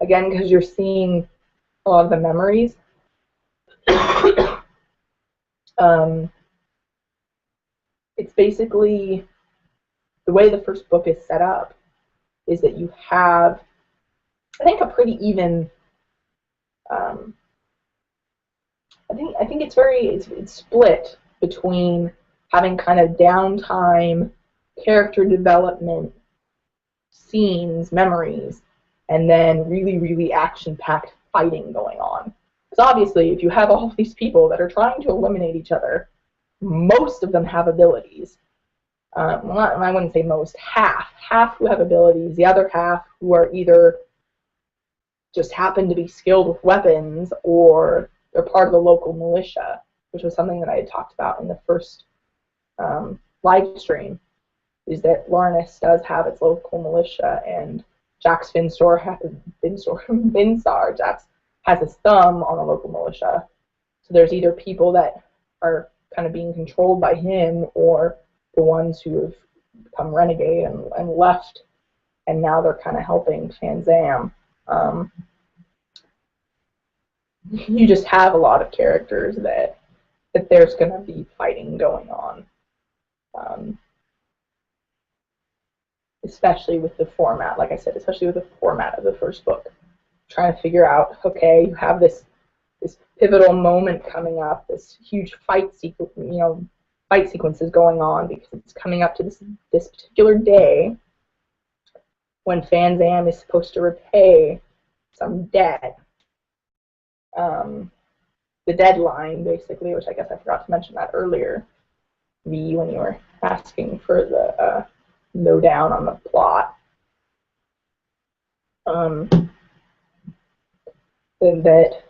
Again, because you're seeing a lot of the memories. It's basically, the way the first book is set up is that you have, I think, a pretty even, I think it's split between having kind of downtime, character development, scenes, memories, and then really, really action-packed fighting going on. Because obviously, if you have all these people that are trying to eliminate each other, most of them have abilities. Well, I wouldn't say most, half who have abilities, the other half who are either just happen to be skilled with weapons, or they're part of the local militia, which was something that I had talked about in the first live stream, is that Larnis does have its local militia, and Jax Vinstar, Jax has his thumb on the local militia. So there's either people that are kind of being controlled by him, or the ones who have become renegade and left, and now they're kind of helping Fanzam. You just have a lot of characters that there's going to be fighting going on, especially with the format. Like I said, especially with the format of the first book, trying to figure out, okay, you have this pivotal moment coming up, this huge fight sequence, fight sequences going on, because it's coming up to this particular day when Fanzam is supposed to repay some debt. The deadline, basically, which I guess I forgot to mention that earlier, V, when you were asking for the lowdown on the plot. That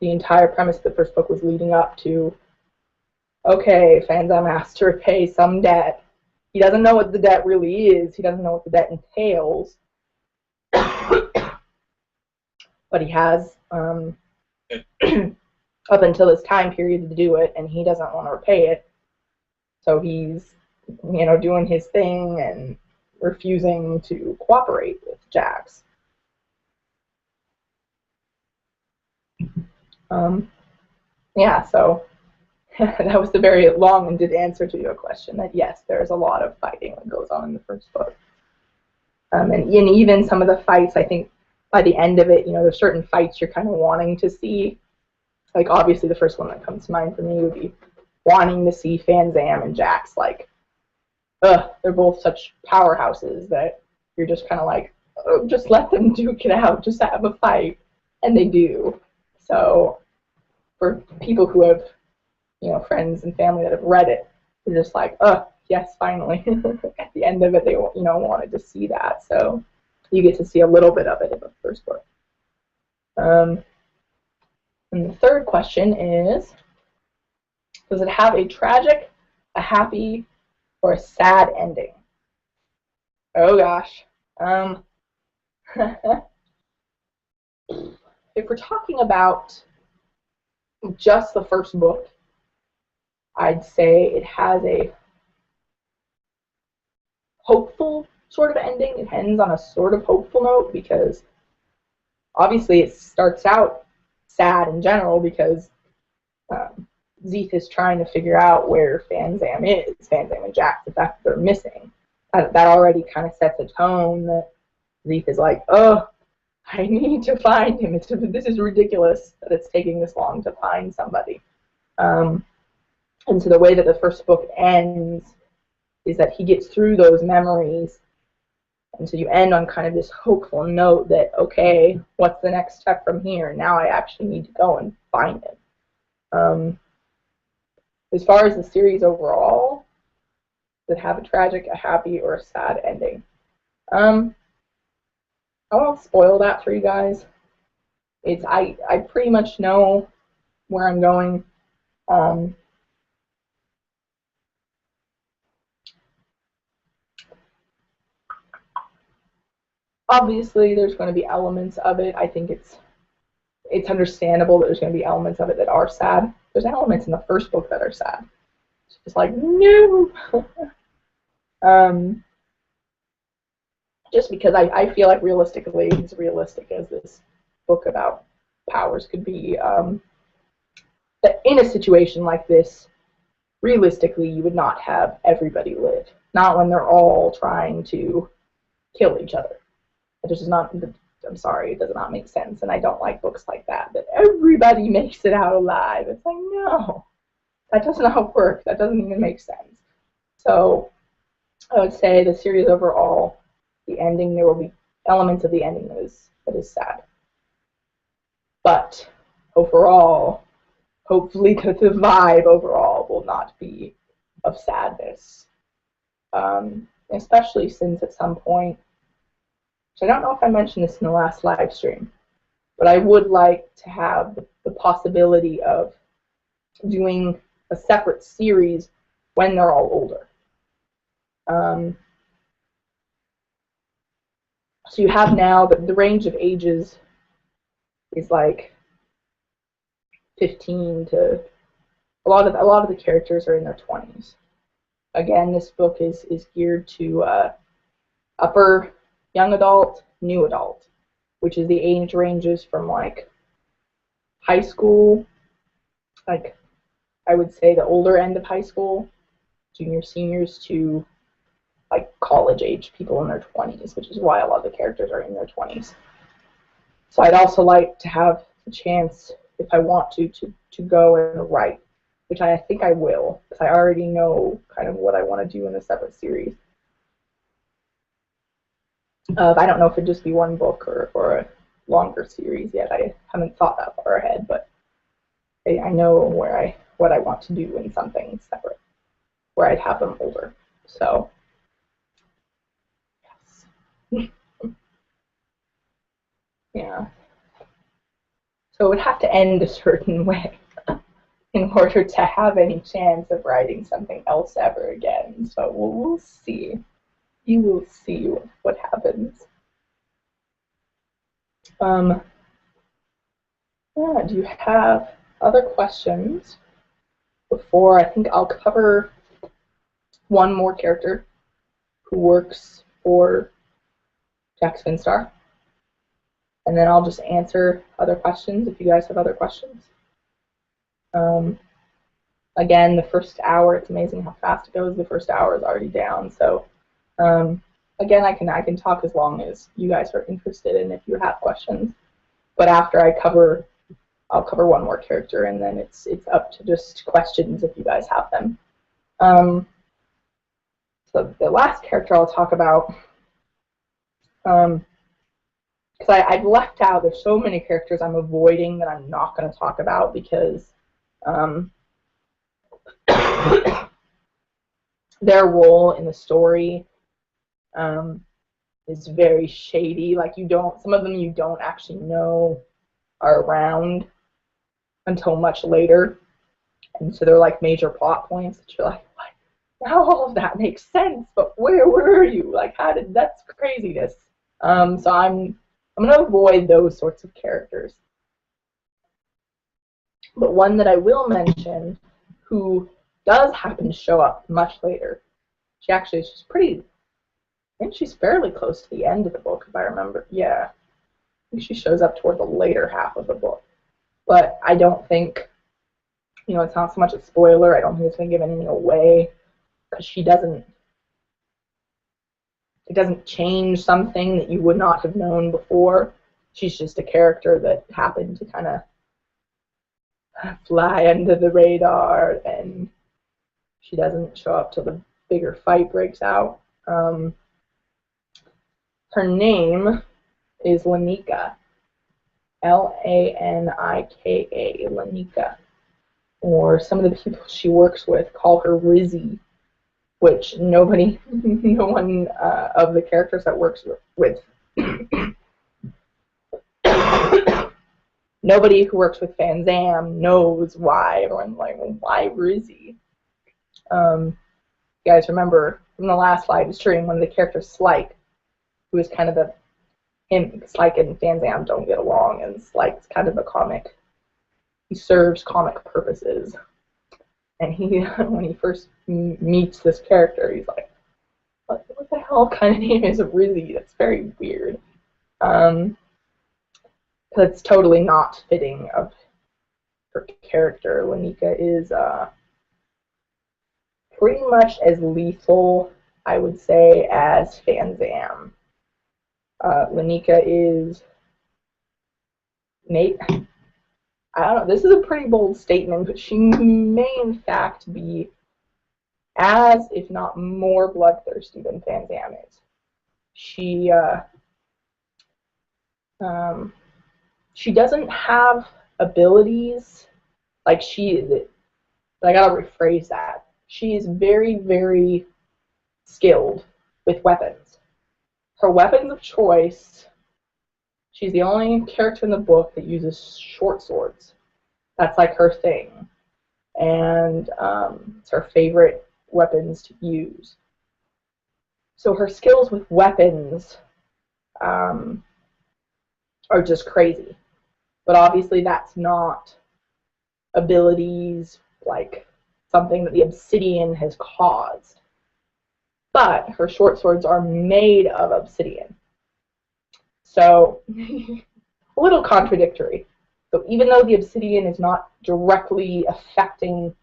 the entire premise of the first book was leading up to, okay, Fanzam has to repay some debt. He doesn't know what the debt really is. He doesn't know what the debt entails. But he has up until this time period to do it, and he doesn't want to repay it. So he's, doing his thing and refusing to cooperate with Jax. Yeah, so that was the very long-winded answer to your question, that yes, there's a lot of fighting that goes on in the first book. And even some of the fights, I think, by the end of it, there's certain fights you're kind of wanting to see. Like, obviously, the first one that comes to mind for me would be wanting to see Fanzam and Jax, like, they're both such powerhouses that you're just kind of like, oh, just let them duke it out, just have a fight, and they do. So, for people who have, friends and family that have read it, they're just like, oh, yes, finally. At the end of it, they, wanted to see that. So, you get to see a little bit of it in the first book. And the third question is, does it have a tragic, a happy, or a sad ending? Oh gosh. If we're talking about just the first book, I'd say it has a hopeful sort of ending. It ends on a sort of hopeful note, because obviously it starts out sad in general, because Zeeth is trying to figure out where Fanzam and Jax, the fact that they're missing. That already kind of sets a tone that Zeeth is like, oh, I need to find him. This is ridiculous that it's taking this long to find somebody. And so the way that the first book ends is that he gets through those memories, and so you end on kind of this hopeful note that, okay, what's the next step from here? Now I actually need to go and find him. As far as the series overall, does it have a tragic, a happy, or a sad ending? I won't spoil that for you guys. I pretty much know where I'm going. Obviously, there's going to be elements of it. I think it's understandable that there's going to be elements of it that are sad. There's elements in the first book that are sad. It's just like, no. Just because I feel like realistically, as realistic as this book about powers could be, that in a situation like this, realistically, you would not have everybody live. Not when they're all trying to kill each other. It just is not, I'm sorry, it does not make sense, and I don't like books like that everybody makes it out alive. It's like, no, that does not work. That doesn't even make sense. So I would say the series overall, the ending, there will be elements of the ending that is sad. But overall, hopefully the vibe overall will not be of sadness. Especially since at some point, which I don't know if I mentioned this in the last live stream, but I would like to have the possibility of doing a separate series when they're all older. So you have now the range of ages is like 15 to a lot of the characters are in their 20s. Again, this book is geared to upper young adult, new adult, which is the age ranges from like high school, like I would say the older end of high school, juniors, seniors, to like college age people in their 20s, which is why a lot of the characters are in their 20s. So I'd also like to have a chance, if I want to go and write, which I think I will, because I already know kind of what I want to do in a separate series. I don't know if it'd just be one book or a longer series yet. I haven't thought that far ahead, but I know what I want to do in something separate, where I'd have them older. So, yes. Yeah. So it would have to end a certain way in order to have any chance of writing something else ever again. So we'll see. You will see what happens. Yeah, do you have other questions before I think I'll cover one more character who works for Jax Vinstar? And then I'll just answer other questions if you guys have other questions. Again, the first hour, it's amazing how fast it goes. The first hour is already down. So again, I can talk as long as you guys are interested in if you have questions. But after I'll cover one more character, and then it's up to just questions if you guys have them. So the last character I'll talk about, because I've left out, there's so many characters I'm avoiding that I'm not going to talk about because their role in the story is very shady. Like some of them you don't actually know are around until much later, and so they're like major plot points that you're like, what? Now all of that makes sense, but where were you? Like, that's craziness. So I'm gonna avoid those sorts of characters. But one that I will mention, who does happen to show up much later, she's pretty, I think she's fairly close to the end of the book, if I remember. Yeah, I think she shows up toward the later half of the book. But I don't think, it's not so much a spoiler. I don't think it's going to give anything away, because it doesn't change something that you would not have known before. She's just a character that happened to kind of fly under the radar, and she doesn't show up till the bigger fight breaks out. Her name is Lanika. Lanika. Lanika. Or some of the people she works with call her Rizzy, which no one of the characters that works with nobody who works with Fanzam knows why. Everyone's like, well, why Rizzy? You guys remember from the last live stream, one of the characters, Slight, who is kind of him, Spike and Fanzam don't get along, and Spike's kind of a comic. He serves comic purposes. And he, when he first meets this character, he's like, what the hell kind of name is Rizzy? That's very weird. That's totally not fitting of her character. Lanika is pretty much as lethal, I would say, as Fanzam. Lanika is Nate. I don't know. This is a pretty bold statement, but she may in fact be as, if not more, bloodthirsty than Fanzam is. She doesn't have abilities like I gotta rephrase that. She is very, very skilled with weapons. Her weapons of choice, she's the only character in the book that uses short swords. That's like her thing. And it's her favorite weapons to use. So her skills with weapons are just crazy. But obviously that's not abilities like something that the obsidian has caused. But her short swords are made of obsidian. So, a little contradictory. So even though the obsidian is not directly affecting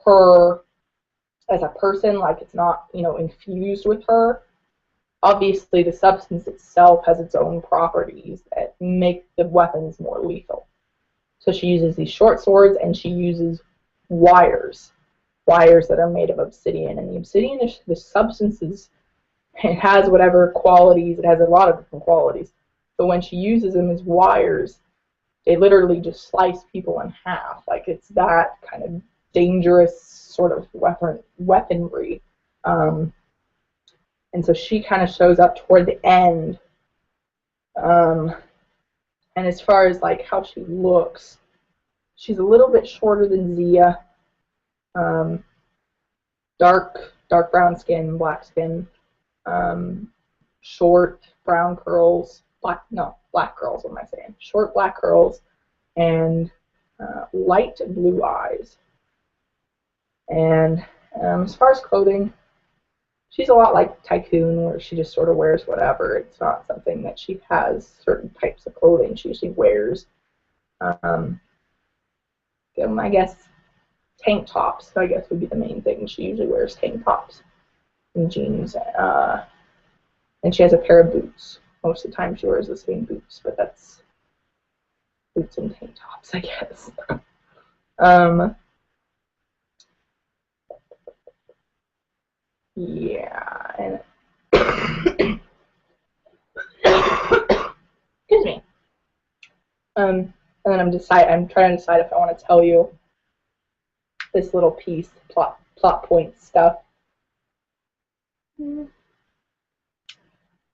her as a person, like it's not, infused with her, obviously the substance itself has its own properties that make the weapons more lethal. So she uses these short swords, and she uses wires that are made of obsidian. And the obsidian is the substances, it has whatever qualities, it has a lot of different qualities. So when she uses them as wires, they literally just slice people in half. Like it's that kind of dangerous sort of weaponry. And so she kind of shows up toward the end. And as far as like how she looks, she's a little bit shorter than Zia. Dark brown skin, black skin, short brown curls, black curls, what am I saying? Short black curls, and light blue eyes. And as far as clothing, she's a lot like Tycoon, where she just sort of wears whatever. It's not something that she has certain types of clothing she usually wears. I guess tank tops, I guess, would be the main thing. She usually wears tank tops and jeans. And she has a pair of boots. Most of the time she wears the same boots, but that's boots and tank tops, I guess. Yeah, and excuse me. And then I'm trying to decide if I want to tell you this little piece, plot point stuff. Yeah,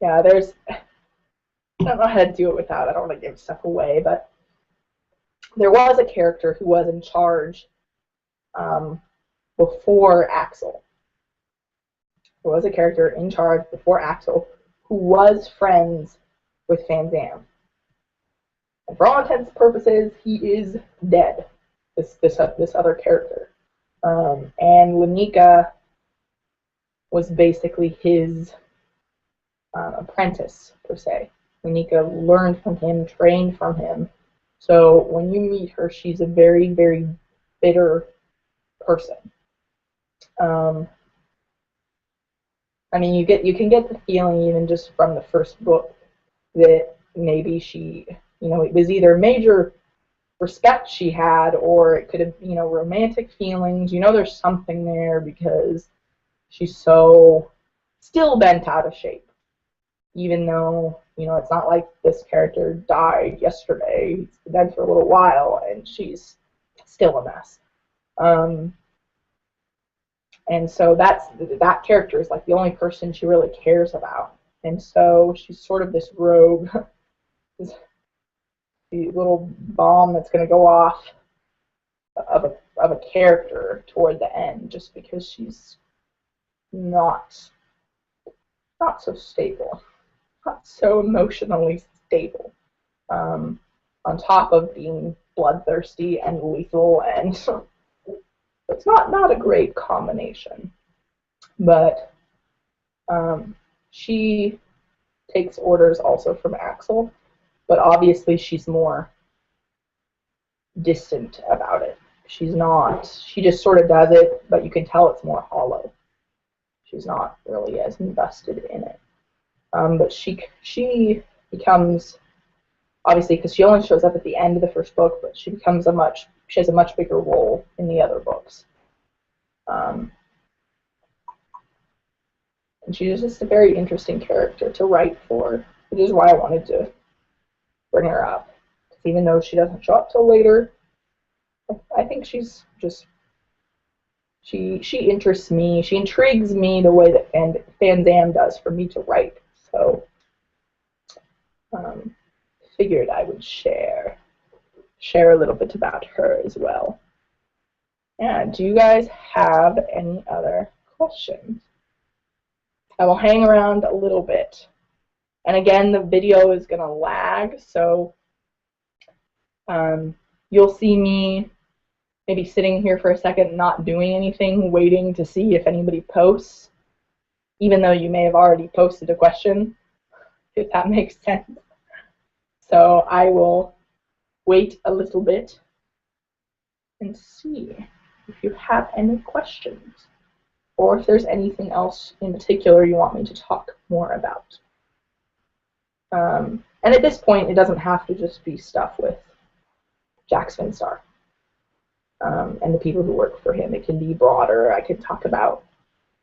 I don't know how to do it without, I don't want to give stuff away, but there was a character who was in charge before Axel. There was a character in charge before Axel who was friends with Fanzam. And for all intents and purposes, he is dead, this other character. And Lanika was basically his apprentice, per se. Lanika learned from him, trained from him. So when you meet her, she's a very, very bitter person. I mean, you can get the feeling even just from the first book that maybe she, it was either major respect she had, or it could have, romantic feelings. There's something there because she's so still bent out of shape. Even though, it's not like this character died yesterday. It's been dead for a little while, and she's still a mess. And so that character is like the only person she really cares about. And so she's sort of this rogue, this little bomb that's going to go off of a character toward the end, just because she's not so stable. not so emotionally stable. On top of being bloodthirsty and lethal, and it's not a great combination. But she takes orders also from Axel, but obviously she's more distant about it. She's not, she just sort of does it, but you can tell it's more hollow. She's not really as invested in it. But she becomes, obviously, because she only shows up at the end of the first book, but she has a much bigger role in the other books. And she's just a very interesting character to write for, which is why I wanted to bring her up. Even though she doesn't show up till later, I think she's just, she interests me, she intrigues me the way that Fanzam does for me to write. So figured I would share a little bit about her as well. And do you guys have any other questions? I will hang around a little bit. And again, the video is going to lag, so you'll see me maybe sitting here for a second, not doing anything, waiting to see if anybody posts, even though you may have already posted a question, if that makes sense. So I will wait a little bit and see if you have any questions, or if there's anything else in particular you want me to talk more about. And at this point, it doesn't have to just be stuff with Jax Vinstar and the people who work for him. It can be broader. I can talk about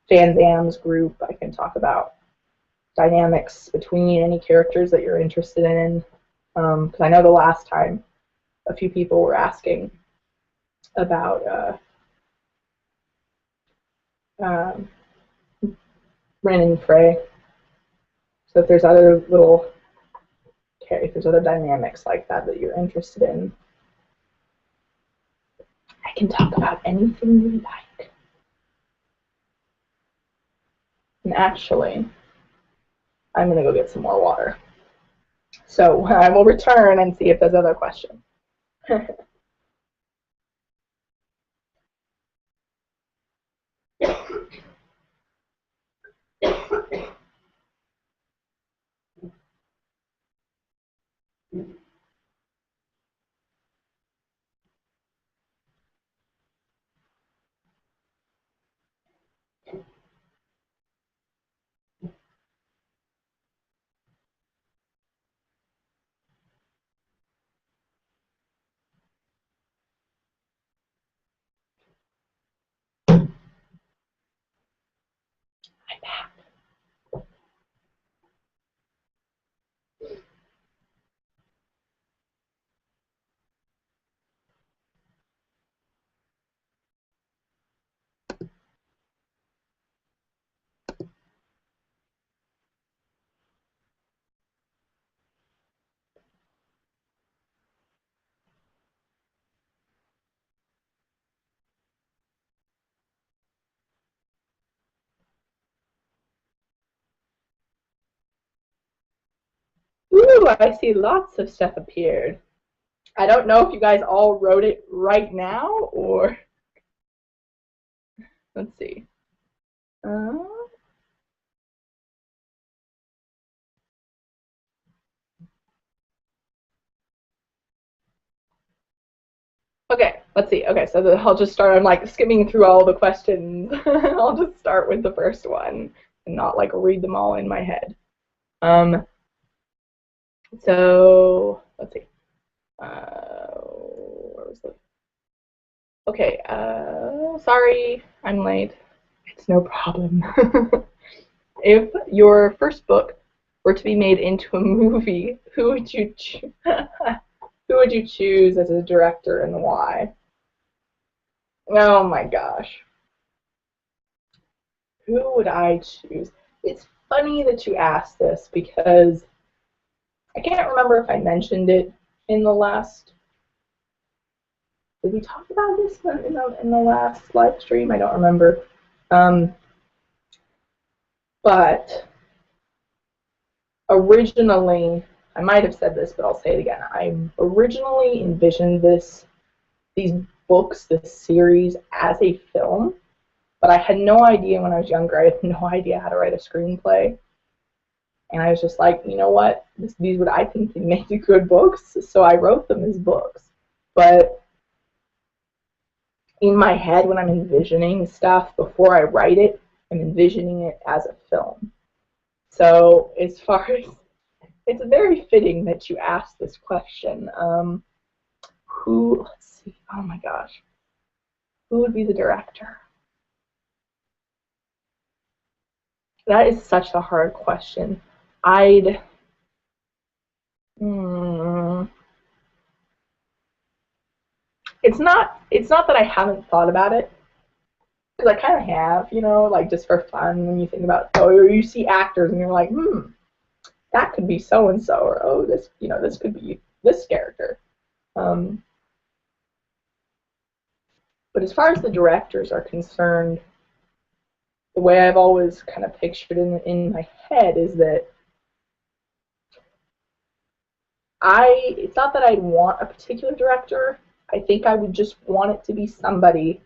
Fanzam's group. I can talk about dynamics between any characters that you're interested in. Because I know the last time a few people were asking about Ren and Frey. So if there's other if there's other dynamics like that that you're interested in, I can talk about anything you like. And actually, I'm going to go get some more water. So I will return and see if there's other questions. Ooh, I see lots of stuff appeared. I don't know if you guys all wrote it right now, or let's see. Okay, let's see. Okay, so I'll just start. I'm like skimming through all the questions. I'll just start with the first one and not like read them all in my head. So let's see. Where was it? Okay. Sorry, I'm late. It's no problem. If your first book were to be made into a movie, who would you choose as a director and why? Oh my gosh. Who would I choose? It's funny that you asked this because I can't remember if I mentioned it in the last. Did we talk about this in the last live stream? I don't remember. But originally, I might have said this, but I'll say it again. I originally envisioned these books, this series, as a film, but I had no idea when I was younger. I had no idea how to write a screenplay. And I was just like, you know what? These would, I think, make good books, so I wrote them as books. But in my head, when I'm envisioning stuff, before I write it, I'm envisioning it as a film. So as far as, it's very fitting that you asked this question. Let's see, oh my gosh. Who would be the director? That is such a hard question. It's not that I haven't thought about it, because I kind of have, you know, like just for fun. When you think about, oh, you see actors and you're like, that could be so and so, or oh, this, you know, this could be this character. But as far as the directors are concerned, the way I've always kind of pictured in my head is that it's not that I'd want a particular director. I think I would just want it to be somebody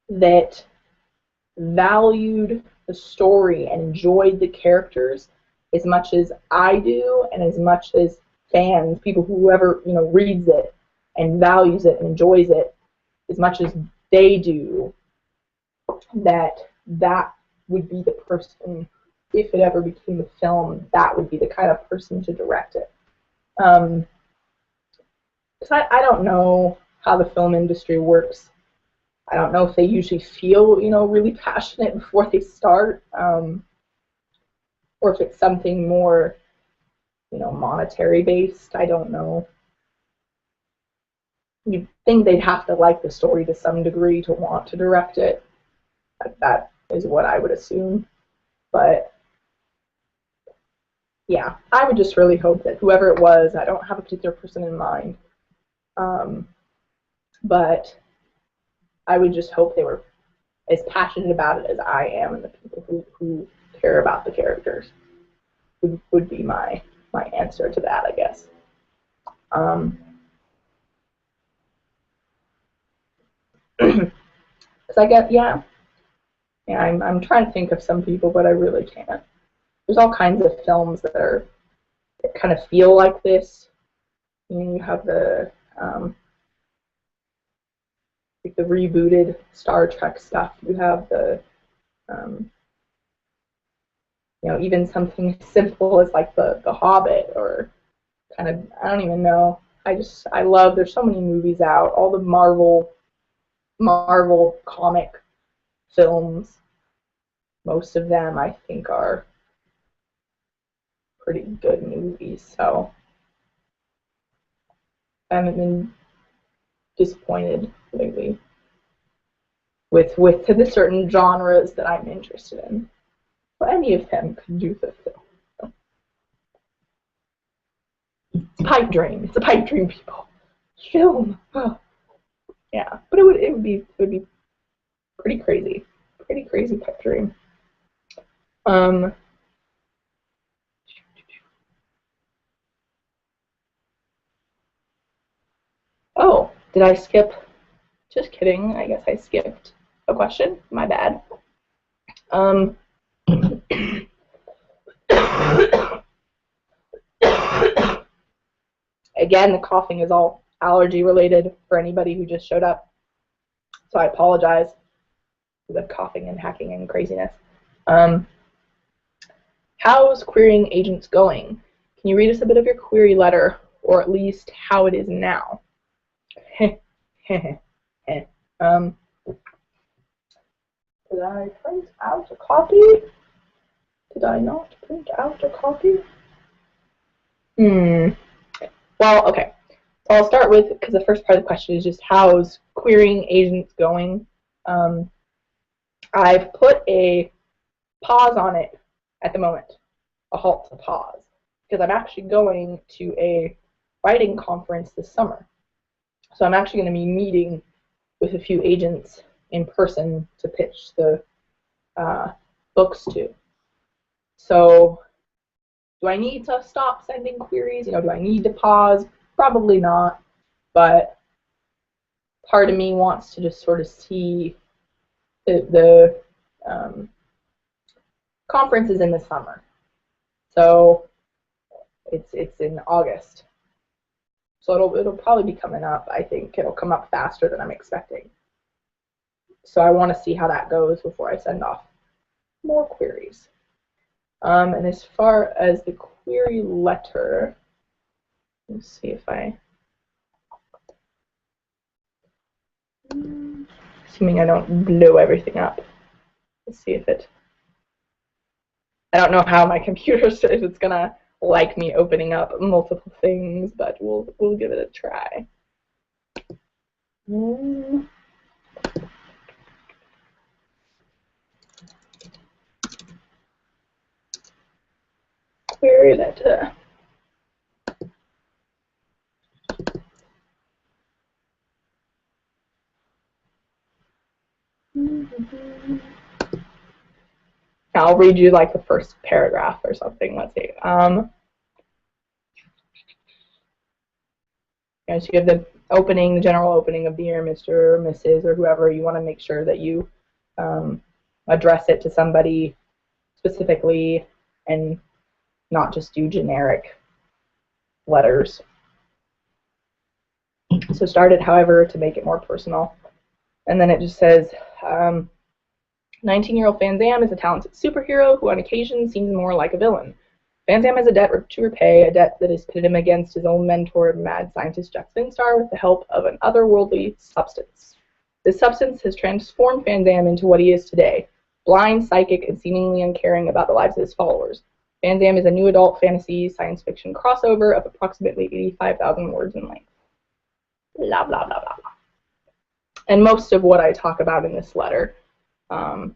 that valued the story and enjoyed the characters as much as I do, and as much as fans, people, whoever, you know, reads it and values it and enjoys it as much as they do, that would be the person, if it ever became a film, that would be the kind of person to direct it. Because I don't know how the film industry works. I don't know if they usually feel, you know, really passionate before they start, or if it's something more, you know, monetary based. I don't know. You'd think they'd have to like the story to some degree to want to direct it. That is what I would assume. But yeah, I would just really hope that whoever it was, I don't have a particular person in mind, but I would just hope they were as passionate about it as I am, and the people who care about the characters would be my answer to that, I guess. Because I guess, yeah, I'm trying to think of some people, but I really can't. There's all kinds of films that kind of feel like this. You have the like the rebooted Star Trek stuff. You have the you know, even something simple as like the Hobbit, or kind of, I don't even know. I love, there's so many movies out, all the Marvel comic films. Most of them I think are pretty good movies, so I haven't been disappointed lately with the certain genres that I'm interested in. But any of them could do the film. It's a pipe dream. It's a pipe dream, people. Film. Oh. Yeah, but it would be pretty crazy. Pretty crazy pipe dream. Oh, did I skip? Just kidding. I guess I skipped a question. My bad. Again, the coughing is all allergy related for anybody who just showed up. So I apologize for the coughing and hacking and craziness. How's querying agents going? Can you read us a bit of your query letter, or at least how it is now? Did I print out a copy? Did I not print out a copy? Well, okay. So I'll start with, because the first part of the question is just how's querying agents going. I've put a pause on it at the moment, a halt, a pause, because I'm actually going to a writing conference this summer. So I'm actually going to be meeting with a few agents in person to pitch the books to. So Do I need to stop sending queries? You know, do I need to pause? Probably not, but part of me wants to just sort of see the conference is in the summer, so it's in August, so it'll probably be coming up. I think it'll come up faster than I'm expecting. So I want to see how that goes before I send off more queries. And as far as the query letter, let's see if assuming I don't blow everything up. Let's see if I don't know how my computer says it's gonna like me opening up multiple things, but we'll give it a try. Query letter. I'll read you like the first paragraph or something. Let's see. So you have the opening, the general opening of Dear Mr. or Mrs. or whoever. You want to make sure that you address it to somebody specifically and not just do generic letters. So start it, however, to make it more personal. And then it just says, 19-year-old Fanzam is a talented superhero who on occasion seems more like a villain. Fanzam has a debt to repay, a debt that has pitted him against his own mentor, mad scientist Jax Vinstar, with the help of an otherworldly substance. This substance has transformed Fanzam into what he is today, blind, psychic, and seemingly uncaring about the lives of his followers. Fanzam is a new adult fantasy science fiction crossover of approximately 85,000 words in length. Blah, blah, blah, blah, blah. And most of what I talk about in this letter, a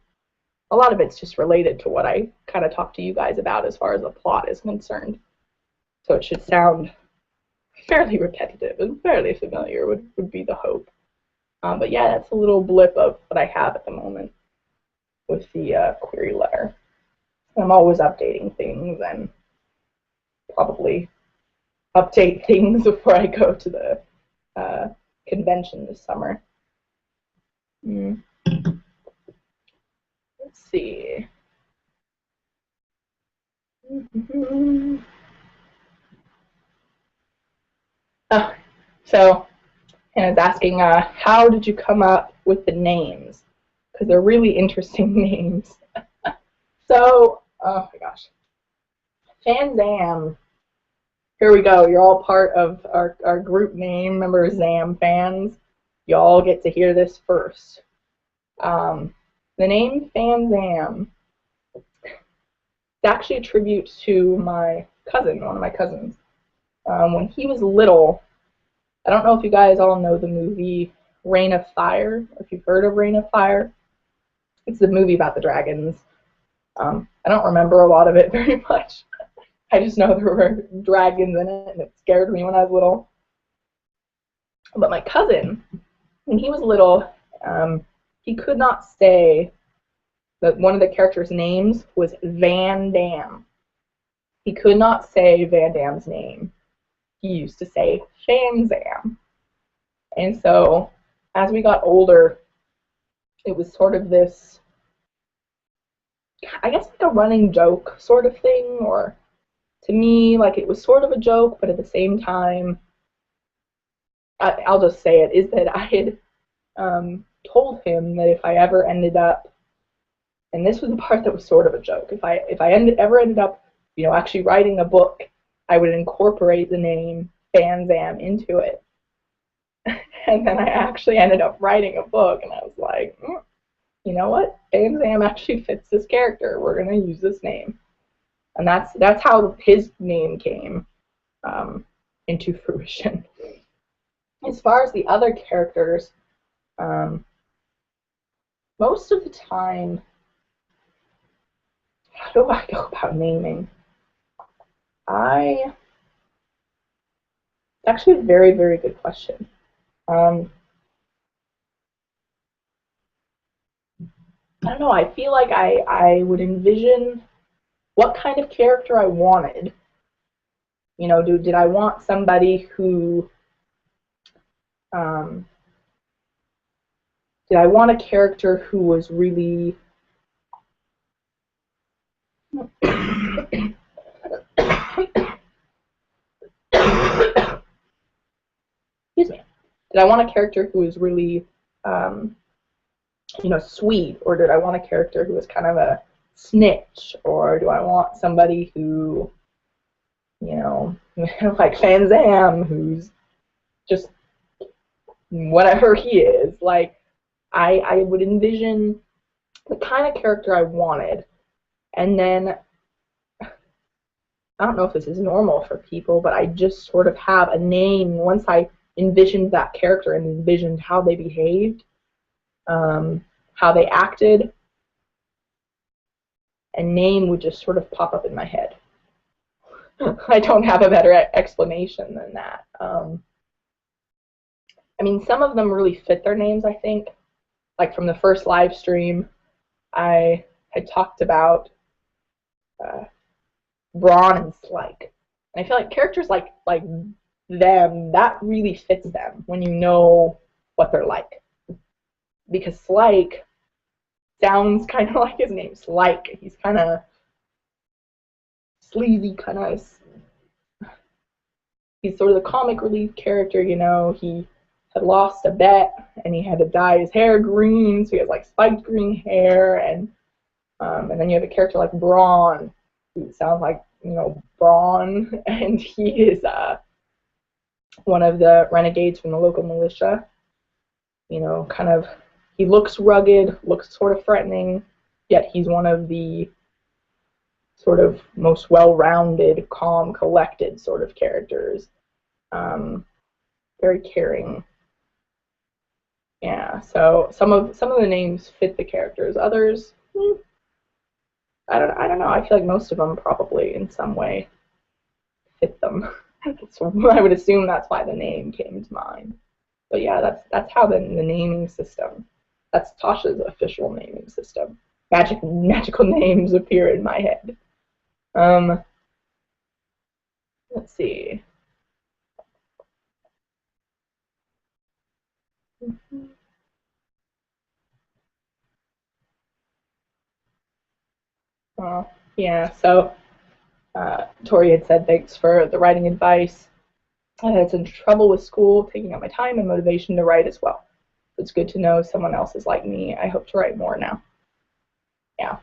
lot of it's just related to what I kind of talked to you guys about as far as the plot is concerned. So it should sound fairly repetitive and fairly familiar would be the hope. But yeah, that's a little blip of what I have at the moment with the query letter. I'm always updating things and probably update things before I go to the convention this summer. Let's see. Oh, so, and it's asking, how did you come up with the names? Because they're really interesting names. So, oh my gosh. Fanzam. Here we go. You're all part of our group name. Remember, Zam fans? Y'all get to hear this first. The name Fanzam is actually a tribute to my cousin, one of my cousins. When he was little, I don't know if you guys all know the movie Reign of Fire, or if you've heard of Reign of Fire. It's the movie about the dragons. I don't remember a lot of it very much. I just know there were dragons in it, and it scared me when I was little. But my cousin, when he was little, he could not say that one of the characters' names was Van Dam. He could not say Van Dam's name. He used to say Fanzam. And so, as we got older, it was sort of this, I guess, like a running joke sort of thing, or to me, like, it was sort of a joke, but at the same time, I'll just say it, is that I had told him that if I ever ended up, and this was the part that was sort of a joke, if I ever ended up, you know, actually writing a book, I would incorporate the name Fanzam into it. And then I actually ended up writing a book, and I was like, you know what? Fanzam actually fits this character. We're going to use this name. And that's how his name came into fruition. As far as the other characters, most of the time, how do I go about naming? It's actually a very, very good question. I don't know, I feel like I would envision what kind of character I wanted. You know, did I want somebody who, did I want a character who was really, excuse me, did I want a character who was really, you know, sweet, or did I want a character who was kind of a snitch, or do I want somebody who, you know, like Fanzam, who's just whatever he is. Like, I would envision the kind of character I wanted, and then, I don't know if this is normal for people, but I just sort of have a name once I envisioned that character and envisioned how they behaved, how they acted, a name would just sort of pop up in my head. I don't have a better explanation than that. I mean, some of them really fit their names, I think. Like from the first live stream, I had talked about Braun and Slyke. And I feel like characters like them, that really fits them when you know what they're like. Because Slyke sounds kind of like his name, Slyke. He's kind of sleazy, kind of. He's sort of the comic relief character, you know. He had lost a bet and he had to dye his hair green, so he has like spiked green hair, and then you have a character like Braun, who sounds like, you know, Braun, and he is one of the renegades from the local militia. You know, kind of, he looks rugged, looks sort of threatening, yet he's one of the sort of most well-rounded, calm, collected sort of characters. Very caring. Yeah, so some of the names fit the characters. Others, I don't know. I feel like most of them probably in some way fit them. So I would assume that's why the name came to mind. But yeah, that's how the naming system. That's Tasha's official naming system. Magical names appear in my head. Let's see. Yeah, so Tori had said thanks for the writing advice. I had some trouble with school, taking up my time and motivation to write as well. It's good to know someone else is like me. I hope to write more now. Yeah,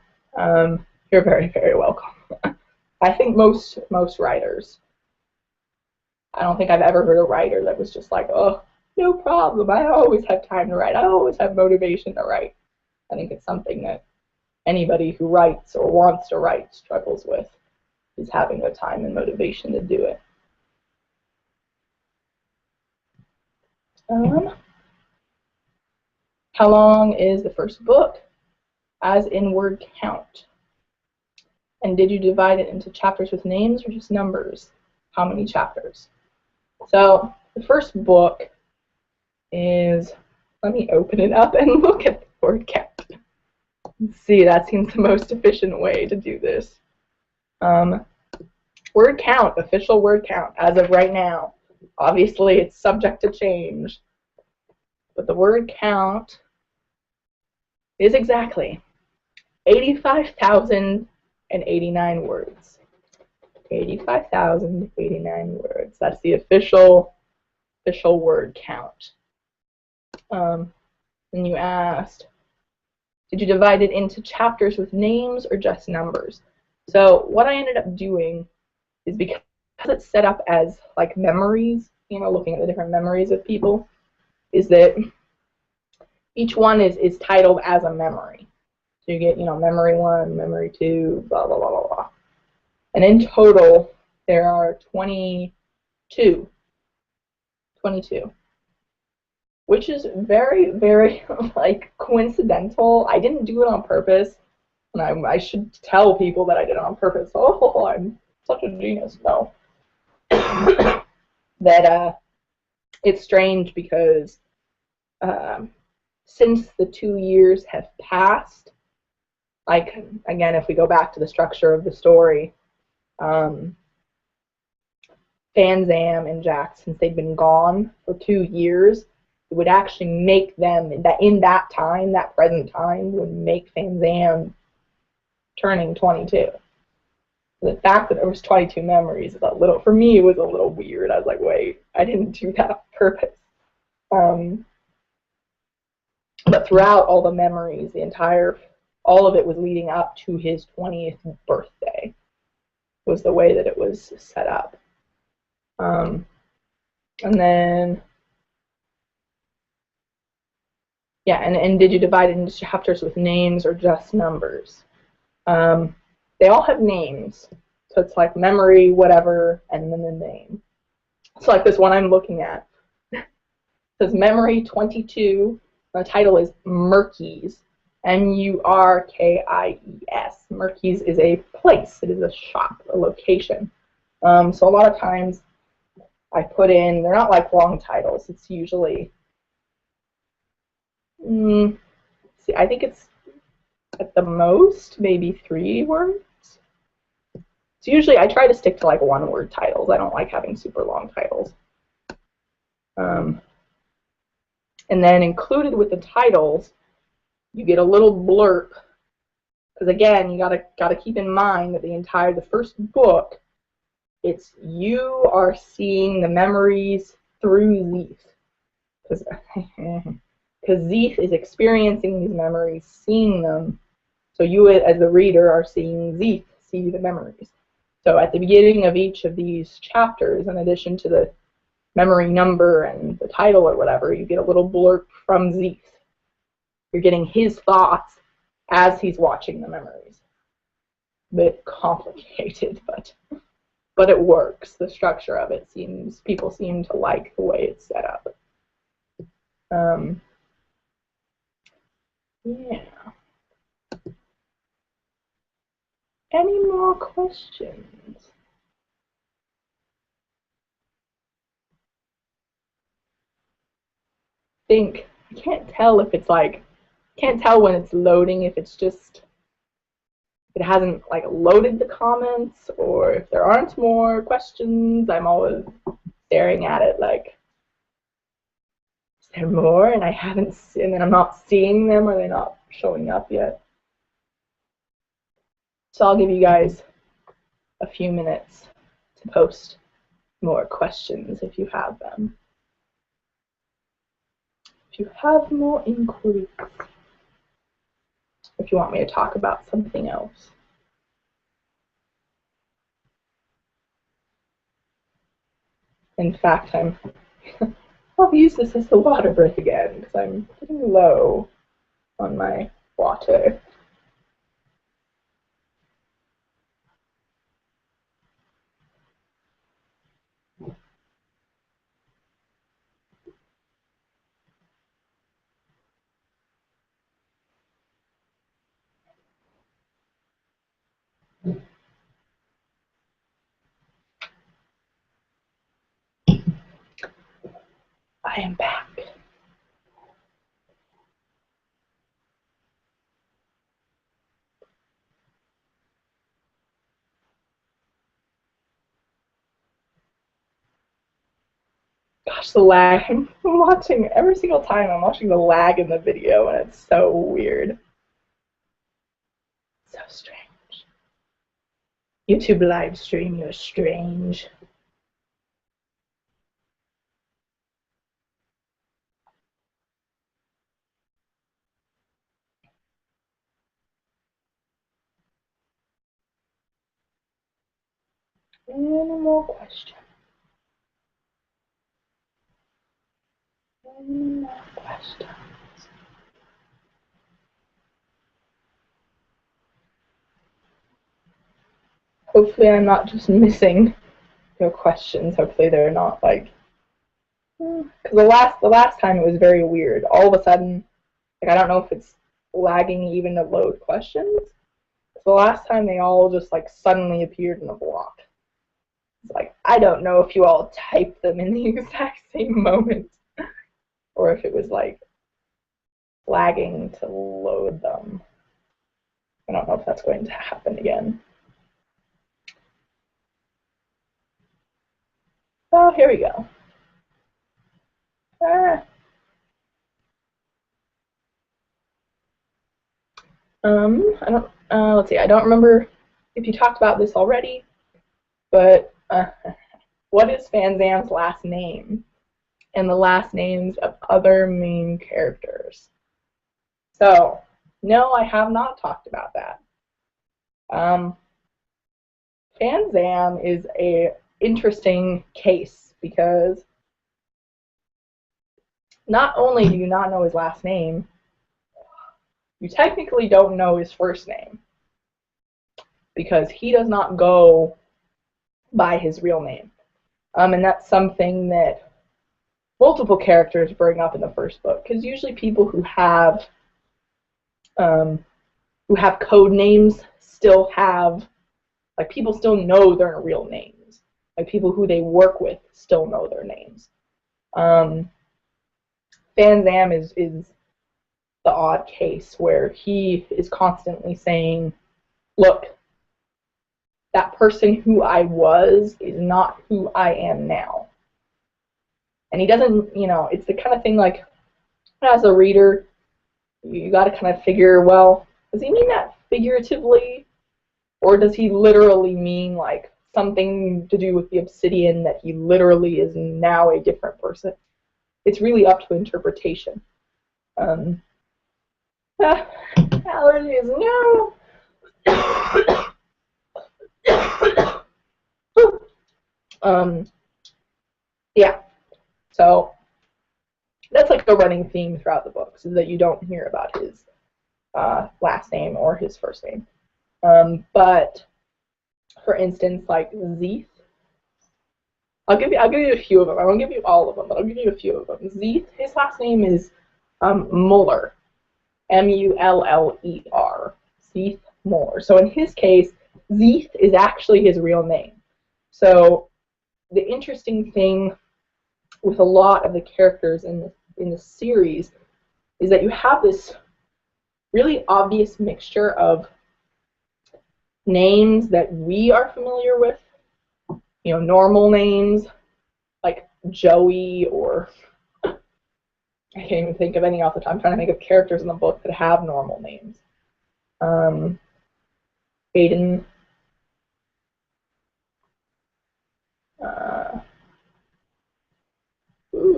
you're very, very welcome. I think most writers, I don't think I've ever heard a writer that was just like, oh, no problem, I always have time to write, I always have motivation to write. I think it's something that anybody who writes or wants to write struggles with, is having the time and motivation to do it. How long is the first book, as in word count? And did you divide it into chapters with names or just numbers? How many chapters? So the first book is, let me open it up and look at the word count. Let's see, that seems the most efficient way to do this. Word count, official word count, as of right now. Obviously, it's subject to change. But the word count is exactly 85,089 words. 85,089 words. That's the official word count. And you asked, did you divide it into chapters with names or just numbers? So what I ended up doing is, because it's set up as like memories, you know, looking at the different memories of people, is that each one is titled as a memory. So you get, you know, memory 1, memory 2, blah, blah, blah, blah, blah. And in total, there are 22, which is very, very, like, coincidental. I didn't do it on purpose, and I should tell people that I did it on purpose. Oh, I'm such a genius. No. That it's strange because since the 2 years have passed, like, again, if we go back to the structure of the story, Fanzam and Jax, since they've been gone for 2 years, it would actually make them, that in that time, that present time, would make Fanzam turning 22. The fact that there was 22 memories is a little, for me, it was a little weird. I was like, wait, I didn't do that on purpose. But throughout all the memories, all of it was leading up to his 20th birthday, was the way that it was set up. And then, yeah, and did you divide it into chapters with names or just numbers? They all have names, so it's like memory, whatever, and then the name. So like this one I'm looking at, it says memory 22. The title is Murky's, M-U-R-K-I-E-S. Murky's is a place. It is a shop, a location. So a lot of times I put in, they're not like long titles. It's usually, see, I think it's at the most maybe 3 words. So usually I try to stick to like 1-word titles. I don't like having super long titles. And then included with the titles, you get a little blurb. Because again, you gotta keep in mind that the first book, it's you are seeing the memories through Zeeth. Because Zeeth is experiencing these memories, seeing them. So you as the reader are seeing Zeeth see the memories. So at the beginning of each of these chapters, in addition to the memory number and the title or whatever, you get a little blurb from Zeeth. You're getting his thoughts as he's watching the memories. A bit complicated, but it works. The structure of it people seem to like the way it's set up. Yeah. Any more questions? I can't tell if it's like, can't tell when it's loading, if it's just, it hasn't like loaded the comments, or if there aren't more questions. I'm always staring at it like, is there more? And I haven't seen, and then I'm not seeing them, or they're not showing up yet. So I'll give you guys a few minutes to post more questions if you have them. If you have more inquiries, if you want me to talk about something else. In fact, I'll use this as the water break again because I'm getting low on my water. I am back. Gosh, the lag. I'm watching every single time. I'm watching the lag in the video, and it's so weird. So strange. YouTube live stream, you're strange. Any more questions? Any more questions? Hopefully I'm not just missing your questions. Hopefully they're not like, because the last time it was very weird. All of a sudden, like, I don't know if it's lagging even to load questions. So the last time they all just like suddenly appeared in a block. It's like, I don't know if you all typed them in the exact same moment or if it was like lagging to load them. I don't know if that's going to happen again. Oh, here we go. I don't. Let's see. I don't remember if you talked about this already, but what is Fanzam's last name and the last names of other main characters? So, no, I have not talked about that. Fanzam is a interesting case because not only do you not know his last name, you technically don't know his first name because he does not go by his real name. And that's something that multiple characters bring up in the first book, because usually people who have code names still have, like, people still know their real names. Like, people who they work with still know their names. Fanzam is the odd case where he is constantly saying, look, that person who I was is not who I am now. And he doesn't, you know, it's the kind of thing like, as a reader, you got to kind of figure, well, does he mean that figuratively? Or does he literally mean like something to do with the obsidian, that he literally is now a different person? It's really up to interpretation. Allergies, no. Yeah. So that's like a running theme throughout the books, is that you don't hear about his last name or his first name. But for instance, like Zeeth, I'll give you a few of them. I won't give you all of them, but I'll give you a few of them. Zeeth, his last name is Muller, M-U-L-L-E-R, Zeeth Muller. So in his case, Zeeth is actually his real name. So the interesting thing with a lot of the characters in the series is that you have this really obvious mixture of names that we are familiar with, you know, normal names like Joey, or I can't even think of any off the top. I'm trying to think of characters in the book that have normal names. Aiden,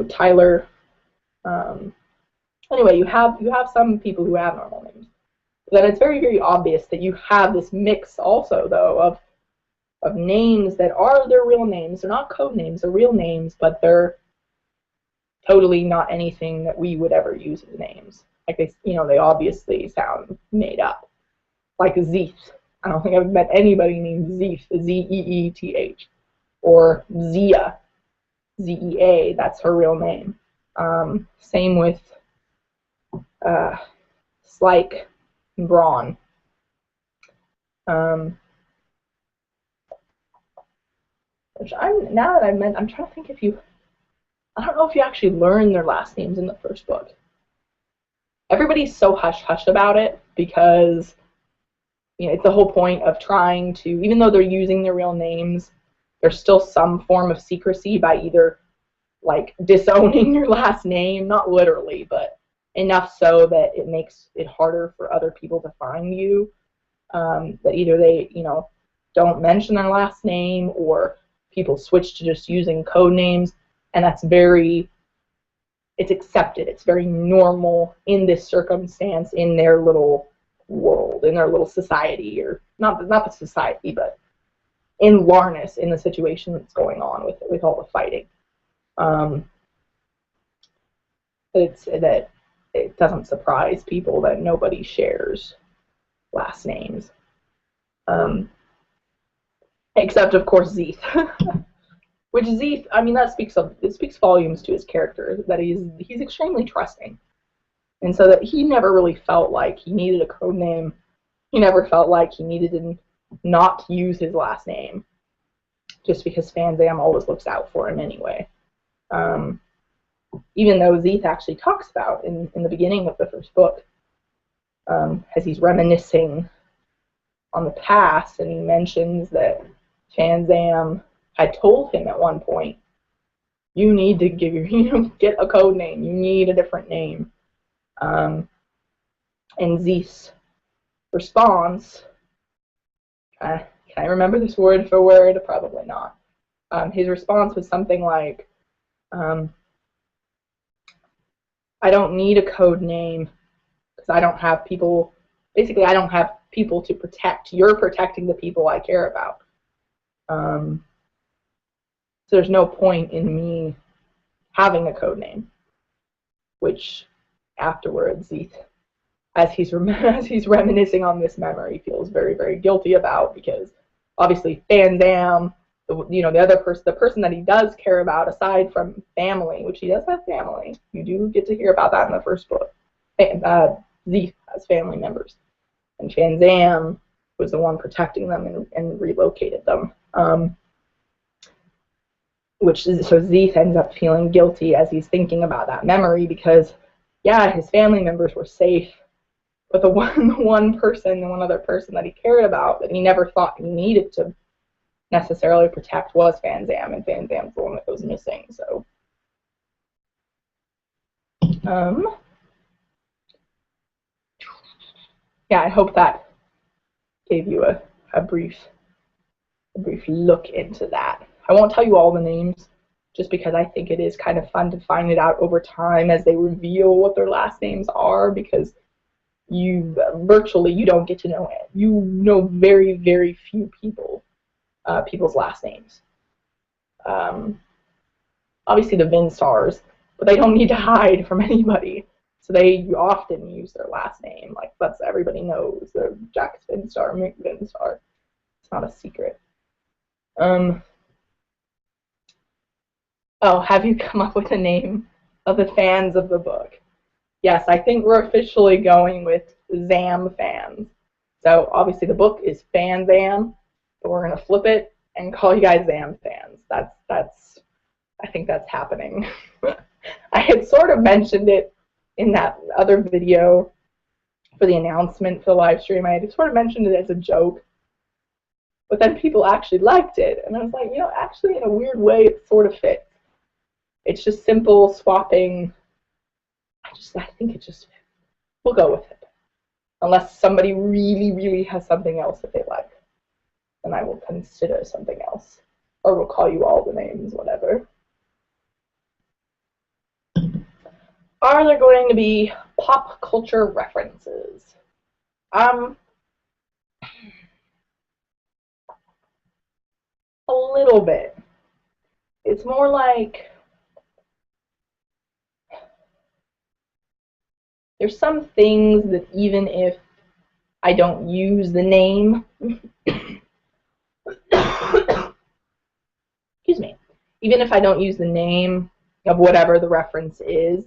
Tyler. Anyway, you have some people who have normal names. Then it's very, very obvious that you have this mix also, though, of names that are their real names. They're not code names, they're real names, but they're totally not anything that we would ever use as names. Like, they obviously sound made up. Like Zeeth. I don't think I've met anybody named Zeeth, Z-E-E-T-H. Or Zia, Z-E-A, that's her real name. Same with Slyke and Braun. Which now that I've met, I'm trying to think if I don't know if you actually learn their last names in the first book. Everybody's so hush-hush about it because, you know, it's the whole point of trying to, even though they're using their real names, there's still some form of secrecy by either, like, disowning your last name, not literally, but enough so that it makes it harder for other people to find you. That either they, you know, don't mention their last name, or people switch to just using code names, and that's it's accepted. It's very normal in this circumstance, in their little world, in their little society, or not the society, but in Larnus, in the situation that's going on with all the fighting. It doesn't surprise people that nobody shares last names, except of course Zeeth. Which Zeeth, I mean, it speaks volumes to his character, that he's extremely trusting, and so that he never really felt like he needed a code name. He never felt like he needed to not use his last name, just because Fanzam always looks out for him anyway. Even though Zeeth actually talks about in the beginning of the first book, as he's reminiscing on the past, and he mentions that Fanzam had told him at one point, you need to give your, get a code name. You need a different name. And Zeeth's response, can I remember this word for word? Probably not. His response was something like, I don't need a code name because I don't have people, basically I don't have people to protect. You're protecting the people I care about. So there's no point in me having a code name, which afterwards, Zeeth, as he's reminiscing on this memory, feels very, very guilty about, because obviously Fanzam, the other person, the person that he does care about aside from family, which he does have family. You do get to hear about that in the first book. Zeeth has family members, and Fanzam was the one protecting them and relocated them. So Zeeth ends up feeling guilty as he's thinking about that memory, because yeah, his family members were safe, but the one other person that he cared about that he never thought he needed to necessarily protect was Fanzam, and Fanzam's the one that goes missing. So yeah, I hope that gave you a brief look into that. I won't tell you all the names, just because I think it is kind of fun to find it out over time as they reveal what their last names are, because you don't get to know it. You know very, very few people's last names. Obviously the Vinstars, but they don't need to hide from anybody, so they often use their last name. Like, that's, everybody knows they're Jax Vinstar, Mick Vinstar. It's not a secret. Oh, have you come up with a name of the fans of the book? Yes, I think we're officially going with Zam fans. So obviously the book is Fanzam, but we're gonna flip it and call you guys Zam fans. I think that's happening. I had sort of mentioned it in that other video for the announcement for the live stream. I had sort of mentioned it as a joke, but then people actually liked it, and I was like, actually in a weird way it sort of fits. It's just simple swapping. I think it just, we'll go with it. Unless somebody really, really has something else that they like, then I will consider something else. Or we'll call you all the names, whatever. Are there going to be pop culture references? A little bit. It's more like, there's some things that even if I don't use the name, excuse me, even if I don't use the name of whatever the reference is,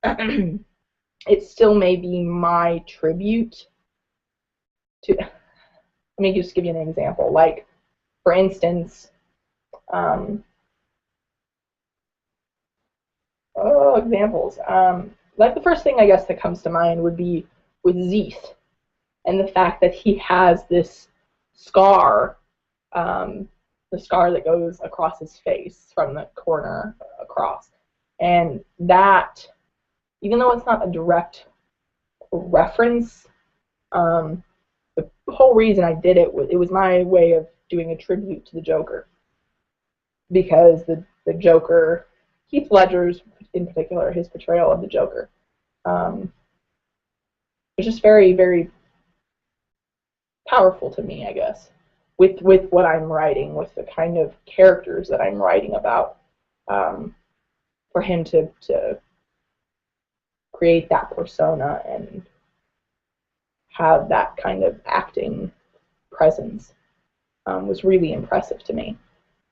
it still may be my tribute to, let me just give you an example. Like, for instance, examples. Like, the first thing I guess that comes to mind would be with Zeeth, and the fact that he has this scar, the scar that goes across his face from the corner across. And that, even though it's not a direct reference, the whole reason I did it was my way of doing a tribute to the Joker. Because the Joker, Heath Ledger's in particular, his portrayal of the Joker, was just very, very powerful to me, I guess, with what I'm writing, with the kind of characters that I'm writing about, for him to create that persona and have that kind of acting presence was really impressive to me.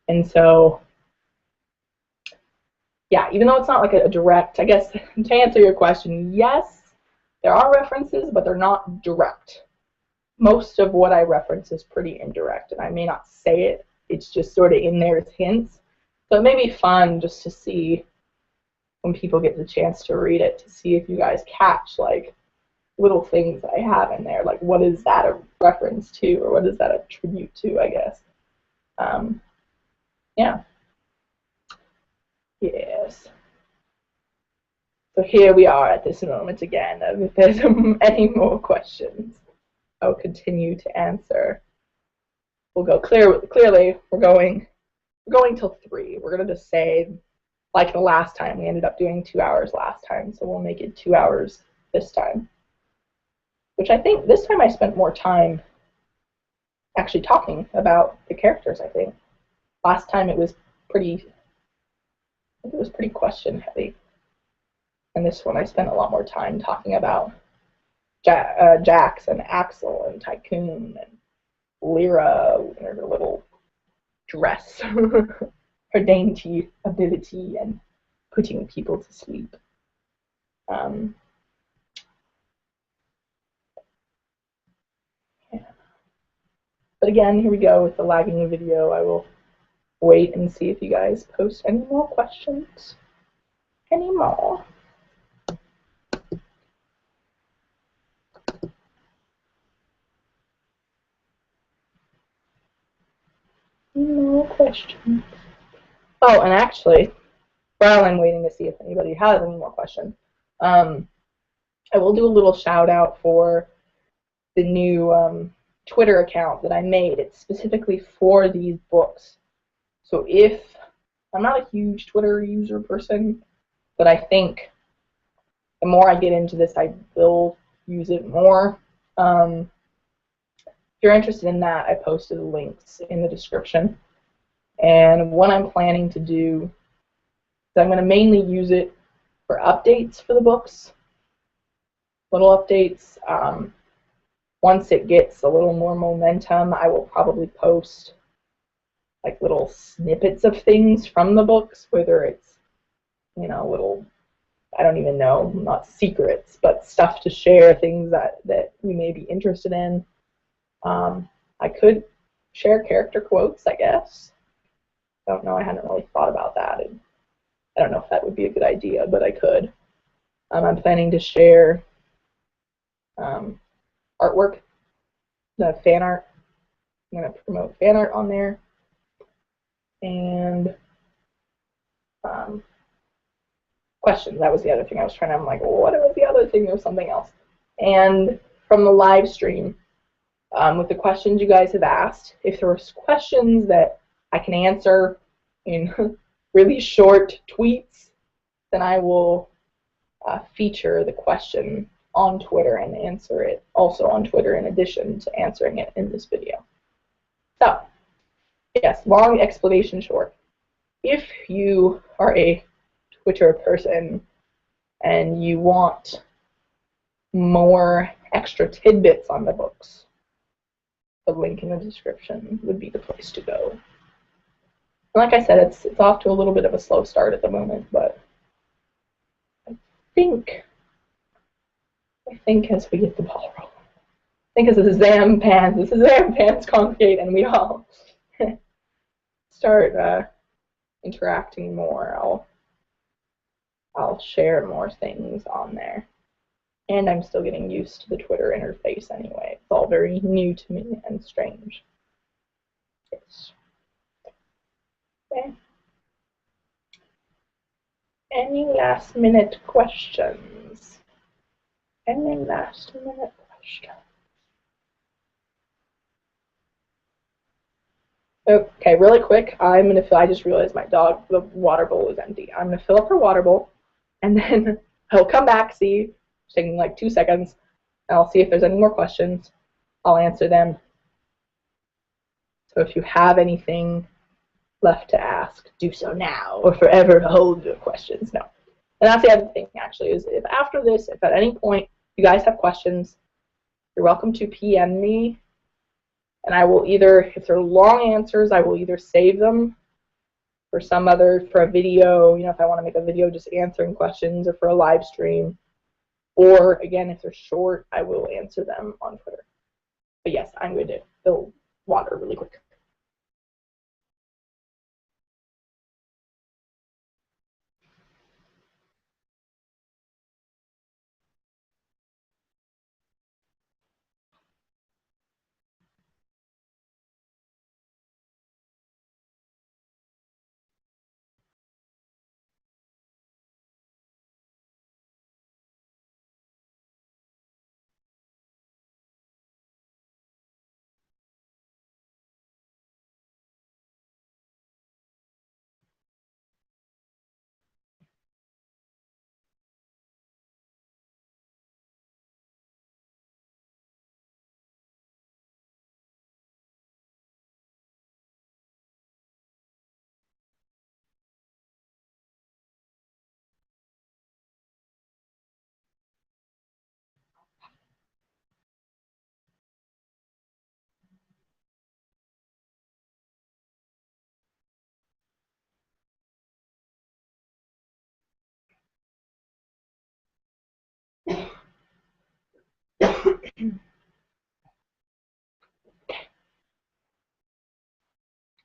And so, yeah, even though it's not like a direct, I guess, to answer your question, yes, there are references, but they're not direct. Most of what I reference is pretty indirect, and I may not say it. It's just sort of in there as hints. So it may be fun just to see, when people get the chance to read it, to see if you guys catch, like, little things that I have in there, like what is that a reference to, or what is that a tribute to, I guess. Yeah. Yes. So here we are at this moment again. If there's any more questions, I'll continue to answer. We'll go clearly. We're going till 3. We're gonna just say, like the last time, we ended up doing 2 hours last time, so we'll make it 2 hours this time. Which I think this time I spent more time actually talking about the characters. I think last time it was pretty question heavy, and this one I spent a lot more time talking about Jax and Axel and Tycoon and Lyra and her little dress, her dainty ability and putting people to sleep. Yeah. But again, here we go with the lagging video. I will wait and see if you guys post any more questions. Any more? No questions. Oh, and actually, while I'm waiting to see if anybody has any more questions, I will do a little shout out for the new Twitter account that I made. It's specifically for these books. So if I'm not a huge Twitter user person, but I think the more I get into this, I will use it more. If you're interested in that, I posted links in the description. And what I'm planning to do is I'm going to mainly use it for updates for the books, little updates. Once it gets a little more momentum, I will probably post like little snippets of things from the books, whether it's, you know, little, I don't even know, not secrets, but stuff to share, things that we may be interested in. I could share character quotes, I guess. I don't know, I hadn't really thought about that. And I don't know if that would be a good idea, but I could. I'm planning to share artwork, the fan art. I'm going to promote fan art on there. And questions. That was the other thing I was trying to, I'm like, what was the other thing? There was something else. And from the live stream, with the questions you guys have asked, if there were questions that I can answer in really short tweets, then I will feature the question on Twitter and answer it also on Twitter in addition to answering it in this video. So, yes, long explanation short. If you are a Twitter person and you want more extra tidbits on the books, the link in the description would be the place to go. And like I said, it's off to a little bit of a slow start at the moment, but I think as we get the ball rolling, I think as the Zam pans congregate and we all start interacting more, I'll share more things on there. And I'm still getting used to the Twitter interface anyway. It's all very new to me and strange. Yes. Okay. Any last minute questions? Any last minute questions? Okay, really quick, I just realized my dog, the water bowl is empty. I'm gonna fill up her water bowl, and then I'll come back, see, it's taking like 2 seconds, and I'll see if there's any more questions. I'll answer them. So if you have anything left to ask, do so now, or forever hold your questions. No. And that's the other thing, actually, is if after this, if at any point you guys have questions, you're welcome to PM me. And I will either, if they're long answers, I will either save them for a video, you know, if I want to make a video just answering questions, or for a live stream. Or, again, if they're short, I will answer them on Twitter. But yes, I'm going to fill water really quick.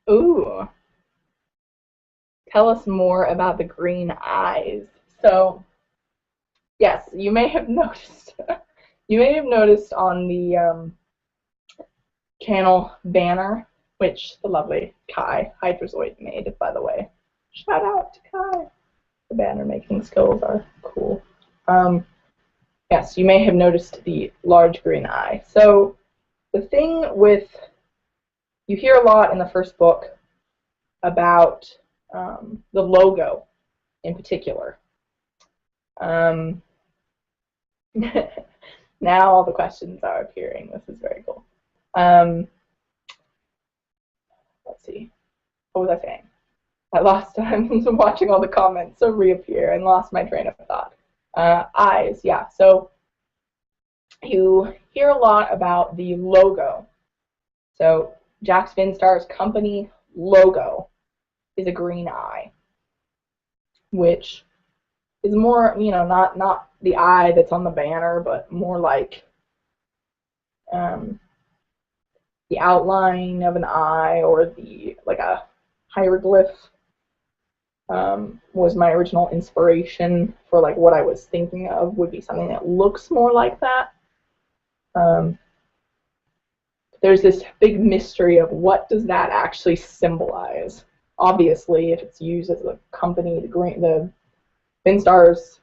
Ooh, tell us more about the green eyes. So, yes, you may have noticed. You may have noticed on the channel banner, which the lovely Kai Hydrazoid made, by the way. Shout out to Kai. The banner making skills are cool. Yes, you may have noticed the large green eye. So the thing with, you hear a lot in the first book about the logo in particular. Now all the questions are appearing. This is very cool. Let's see. What was I saying? I lost time watching all the comments reappear and lost my train of thought. Eyes, yeah. So you hear a lot about the logo. So Jax Vinstar's company logo is a green eye, which is more, you know, not the eye that's on the banner, but more like the outline of an eye, or the like a hieroglyph. Was my original inspiration for like what I was thinking of, would be something that looks more like that. There's this big mystery of what does that actually symbolize. Obviously, if it's used as a company, the Vinstar's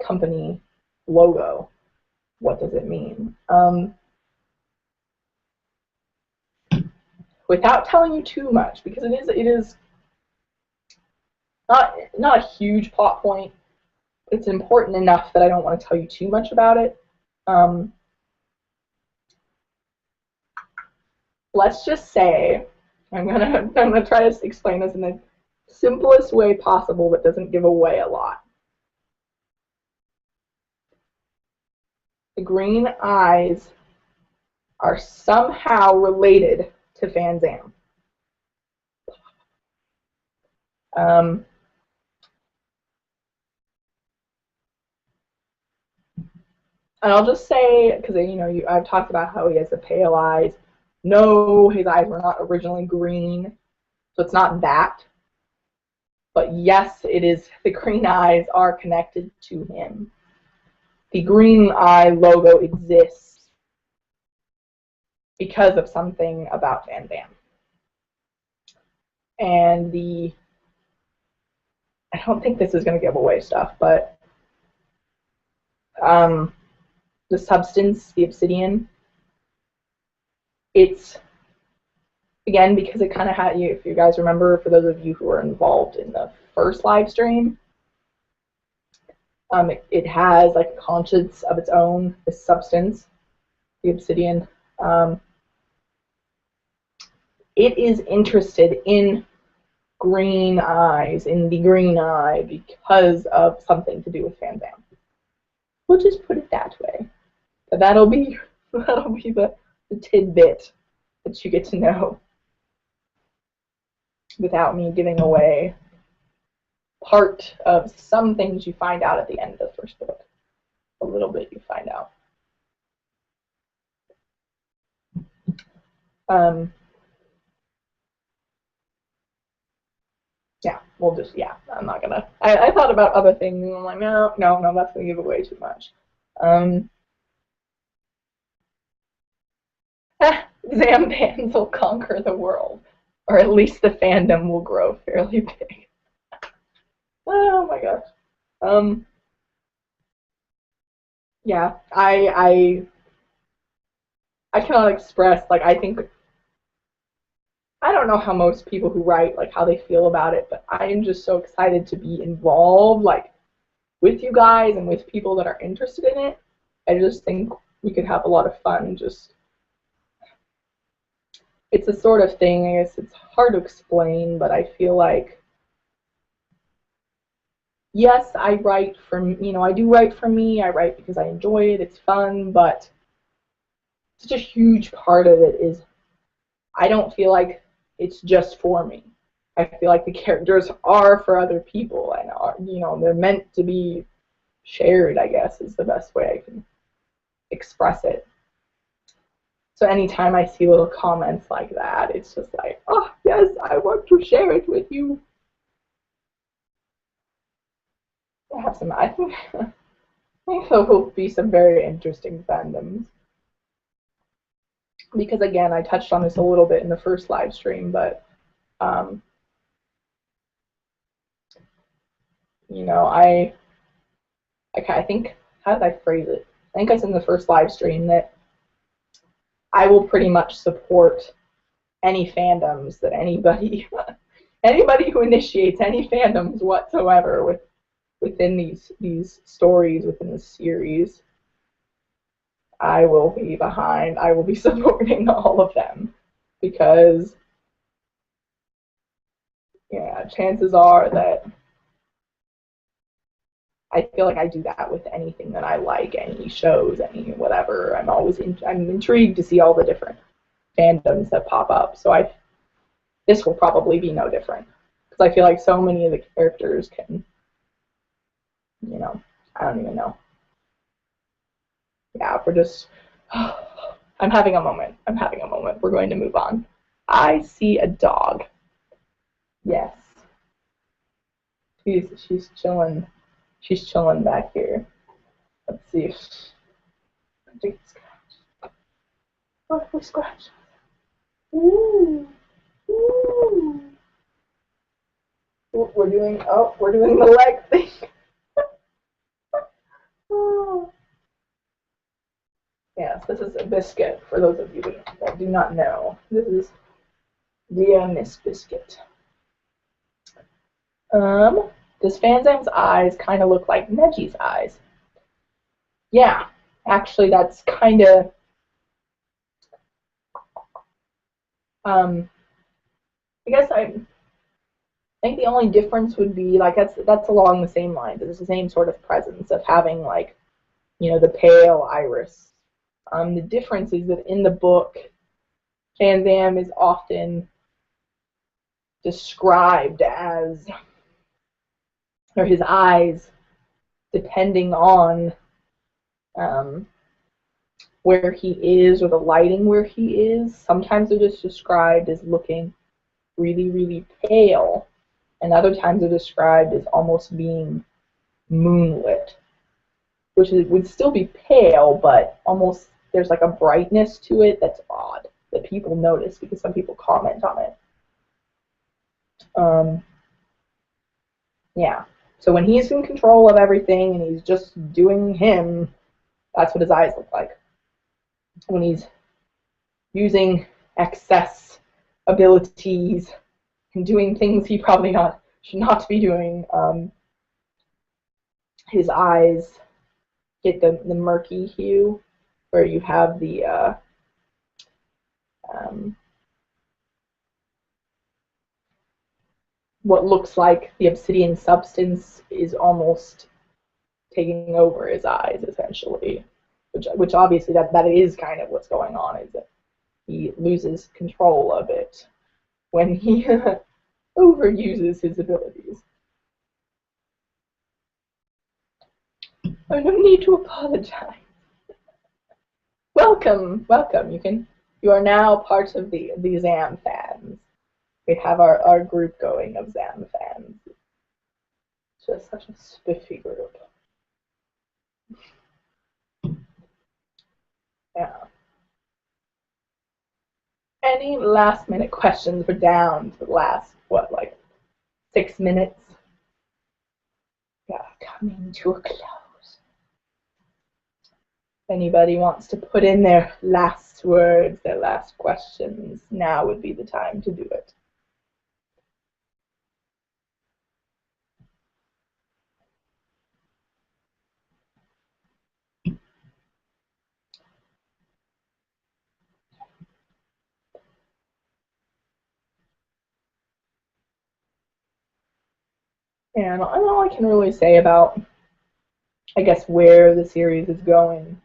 company logo, what does it mean? Without telling you too much, because it is not a huge plot point. It's important enough that I don't want to tell you too much about it. Let's just say, I'm gonna try to explain this in the simplest way possible that doesn't give away a lot. The green eyes are somehow related to Fanzam. And I'll just say, because I've talked about how he has the pale eyes. No, his eyes were not originally green, so it's not that. But yes, it is. The green eyes are connected to him. The green eye logo exists because of something about Fanzam. And I don't think this is going to give away stuff, but the substance, the obsidian, it's, again, because it kind of had, if you guys remember, for those of you who were involved in the first live stream, it has like a conscience of its own, this substance, the obsidian. It is interested in green eyes, in the green eye, because of something to do with Fanzam. We'll just put it that way. But that'll be the tidbit that you get to know without me giving away part of some things you find out at the end of the first book. A little bit you find out. Yeah, we'll just, yeah, I'm not gonna, I thought about other things, and I'm like, no, that's gonna give away too much. Zambans will conquer the world, or at least the fandom will grow fairly big. Oh my gosh. Yeah, I cannot express, like, I don't know how most people who write, like, how they feel about it, but I am just so excited to be involved, like, with you guys and with people that are interested in it. I just think we could have a lot of fun. Just, it's a sort of thing, I guess it's hard to explain, but I feel like, yes, I write for, I do write for me, I write because I enjoy it, it's fun, but such a huge part of it is I don't feel like it's just for me. I feel like the characters are for other people, and are, they're meant to be shared, I guess, is the best way I can express it. So anytime I see little comments like that, it's just like, oh, yes, I want to share it with you. I have some, I think there will be some very interesting fandoms. Because again, I touched on this a little bit in the first live stream, but you know, I think, how did I phrase it? I think I said in the first live stream that I will pretty much support any fandoms that anybody who initiates any fandoms whatsoever within these stories, within the series. I will be behind. I will be supporting all of them because, yeah, chances are that I feel like I do that with anything that I like, any shows, any whatever. I'm intrigued to see all the different fandoms that pop up. So this will probably be no different because I feel like so many of the characters can, you know, I don't even know. Yeah, we're just. I'm having a moment. We're going to move on. I see a dog. Yes. She's chilling. She's chilling back here. Let's see if. Oh, we scratch. Ooh. Ooh. We're doing the leg thing. Oh. Yes, this is a biscuit, for those of you that do not know. This is Dear Miss Biscuit. Does Fanzam's eyes kind of look like Neji's eyes? Yeah, actually that's kind of, I guess I think the only difference would be, like, that's along the same lines. It's the same sort of presence of having, like, you know, the pale iris. The difference is that in the book, Fanzam is often described as, or his eyes, depending on where he is or the lighting where he is. Sometimes they're just described as looking really, really pale, and other times they're described as almost being moonlit, which would still be pale, but almost there's like a brightness to it that's odd that people notice because some people comment on it. Yeah. So when he's in control of everything and he's just doing him, that's what his eyes look like. When he's using excess abilities and doing things he probably should not be doing, his eyes get the murky hue where you have the what looks like the obsidian substance is almost taking over his eyes, essentially, which obviously that is kind of what's going on, is that he loses control of it when he overuses his abilities. Oh, no need to apologize. Welcome. You are now part of the Zam fans. We have our group going of Zam fans. It's just such a spiffy group. Yeah. Any last minute questions? We're down to the last, what, like 6 minutes? Yeah, coming to a close. If anybody wants to put in their last words, their last questions, now would be the time to do it. And all I can really say about, I guess, where the series is going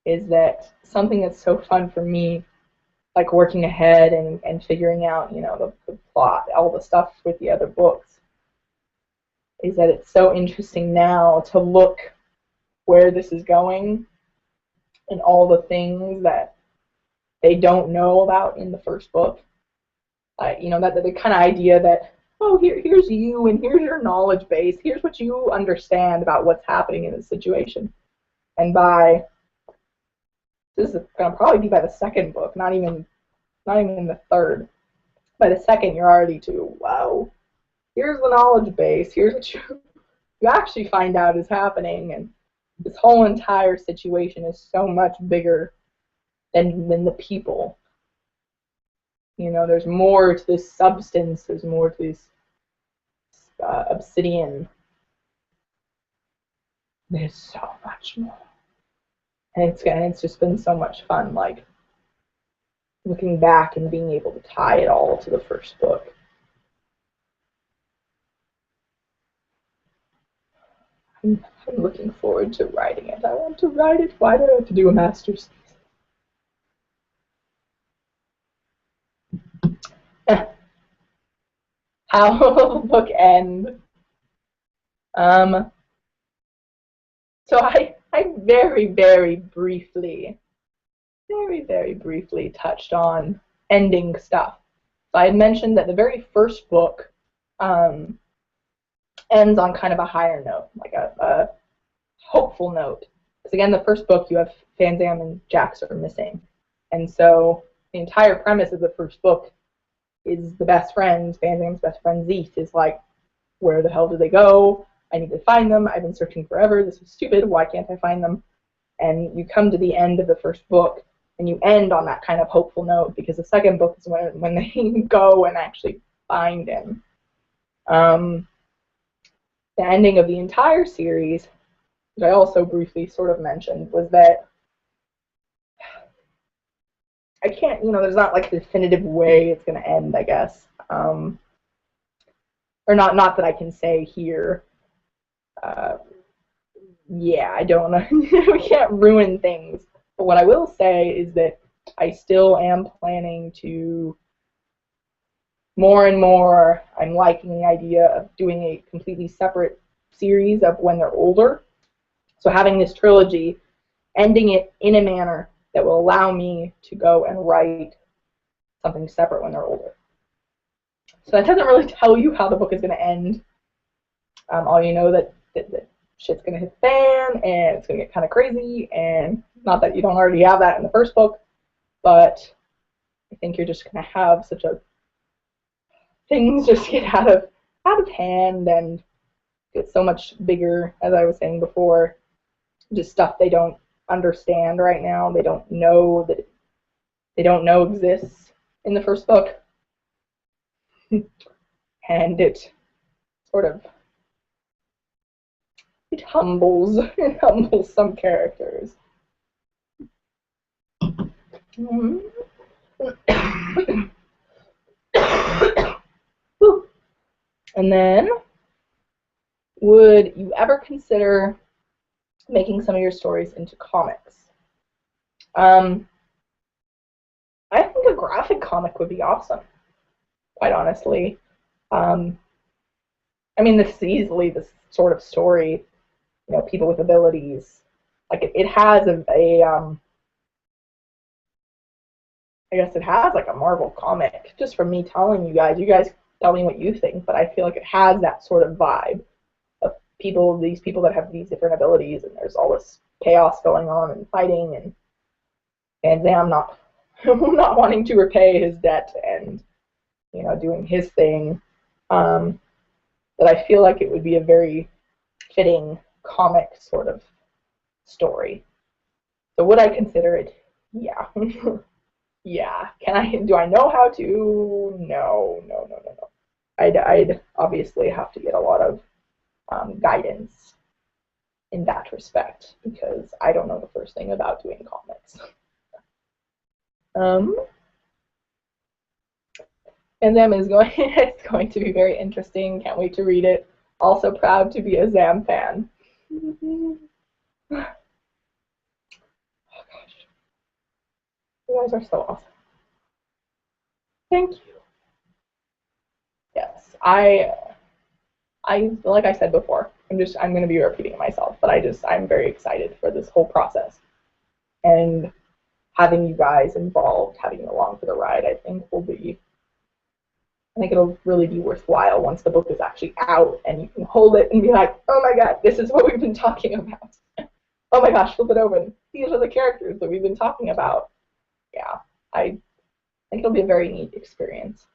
is that something that's so fun for me, like working ahead and figuring out, you know, the plot, all the stuff with the other books, is that it's so interesting now to look where this is going and all the things that they don't know about in the first book. You know, that the kind of idea that, oh, here's you and here's your knowledge base. Here's what you understand about what's happening in this situation. And this is going to probably be by the second book, not even in the third. By the second, you're already to, wow, here's the knowledge base. Here's what you actually find out is happening. And this whole entire situation is so much bigger than the people. You know, there's more to this substance. There's more to this obsidian. There's so much more. And it's just been so much fun, like, looking back and being able to tie it all to the first book. I'm looking forward to writing it. I want to write it. Why do I have to do a master's thesis? How will the book end? So I very, very briefly touched on ending stuff. So I had mentioned that the very first book ends on kind of a higher note, like a hopeful note. Because again, the first book, you have Fanzam and Jax are missing. And so the entire premise of the first book is the best friend, Fanzam's best friend Zeeth, is like, where the hell did they go? I need to find them. I've been searching forever. This is stupid. Why can't I find them? And you come to the end of the first book, and you end on that kind of hopeful note, because the second book is when they go and actually find him. The ending of the entire series, which I also briefly sort of mentioned, was that I can't, you know, there's not like a definitive way it's going to end, I guess. Or not that I can say here. Yeah, I don't know. We can't ruin things. But what I will say is that I still am planning to, more and more, I'm liking the idea of doing a completely separate series of when they're older. So having this trilogy, ending it in a manner that will allow me to go and write something separate when they're older. So that doesn't really tell you how the book is going to end. All you know that shit's going to hit the fan, and it's going to get kind of crazy, and not that you don't already have that in the first book, but I think you're just going to have such a, things just get out of hand and get so much bigger, as I was saying before, just stuff they don't understand right now, they don't know exists in the first book. And it sort of, it humbles some characters. And then, would you ever consider making some of your stories into comics? I think a graphic comic would be awesome, quite honestly. I mean, this is easily this sort of story, you know, people with abilities. Like it has I guess it has like a Marvel comic, just from me telling you guys tell me what you think, but I feel like it has that sort of vibe of these people that have these different abilities, and there's all this chaos going on and fighting, and Sam not wanting to repay his debt and, you know, doing his thing. But I feel like it would be a very fitting comic sort of story. So would I consider it? Yeah. Yeah. Do I know how to? No. I'd obviously have to get a lot of guidance in that respect, because I don't know the first thing about doing comics. And Zam is it's going to be very interesting. Can't wait to read it. Also proud to be a Zam fan. Oh gosh. You guys are so awesome. Thank you. Yes, like I said before, I'm going to be repeating myself, but I'm very excited for this whole process. And having you guys involved, having you along for the ride, I think it'll really be worthwhile once the book is actually out and you can hold it and be like, oh my god, this is what we've been talking about. Oh my gosh, flip it over. These are the characters that we've been talking about. Yeah, I think it'll be a very neat experience.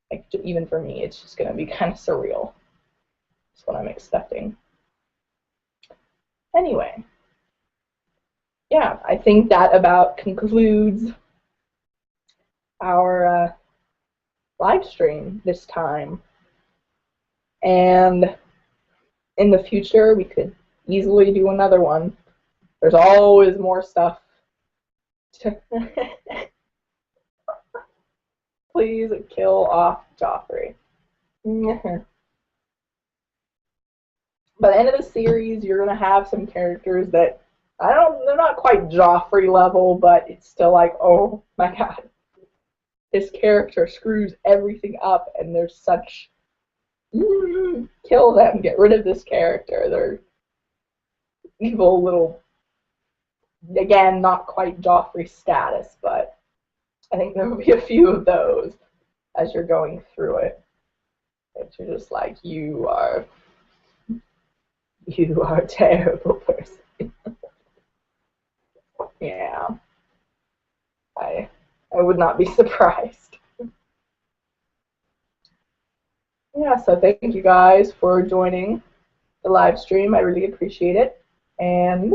Like, even for me, it's just going to be kind of surreal. That's what I'm expecting. Anyway, yeah, I think that about concludes our live stream this time. And in the future, we could easily do another one. There's always more stuff to please kill off Joffrey. By the end of the series, you're gonna have some characters that they're not quite Joffrey level, but it's still like, oh my god, this character screws everything up, and there's such kill them, get rid of this character. They're evil little, again, not quite Joffrey status, but I think there will be a few of those as you're going through it. That you're just like, you are a terrible person. Yeah. I would not be surprised. Yeah, so thank you guys for joining the live stream. I really appreciate it. And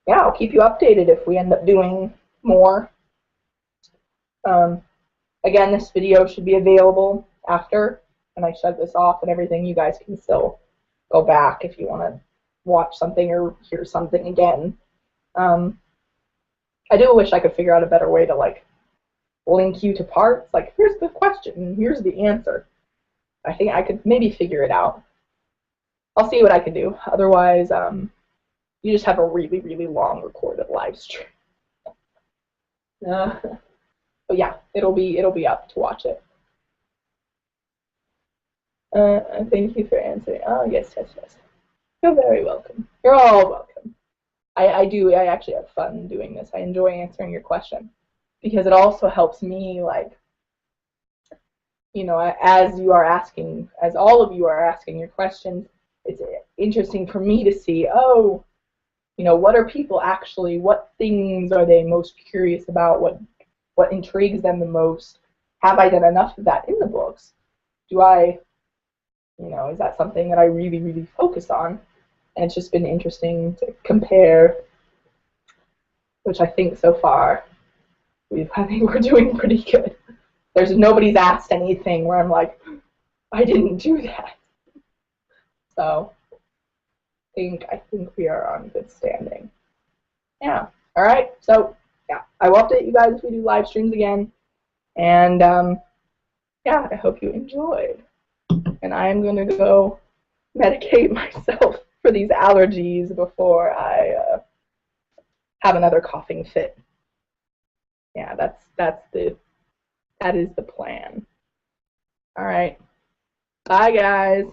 yeah, I'll keep you updated if we end up doing more. Again, this video should be available after, and I shut this off and everything. You guys can still go back if you want to watch something or hear something again. I do wish I could figure out a better way to like link you to parts. Like, here's the question and here's the answer. I think I could maybe figure it out. I'll see what I can do. Otherwise, you just have a really, really long recorded live stream. But yeah, it'll be up to watch it. Thank you for answering. Oh yes. You're very welcome. You're all welcome. I actually have fun doing this. I enjoy answering your question because it also helps me, like, you know, as all of you are asking your questions, it's interesting for me to see, oh, you know, what things are they most curious about? What intrigues them the most? Have I done enough of that in the books? Is that something that I really, really focus on? And it's just been interesting to compare, which I think so far, I think we're doing pretty good. Nobody's asked anything where I'm like, I didn't do that. So I think we are on good standing. Yeah. All right. So yeah, I will update you guys if we do live streams again. And yeah, I hope you enjoyed. And I am gonna go medicate myself for these allergies before I have another coughing fit. Yeah, that is the plan. All right. Bye, guys.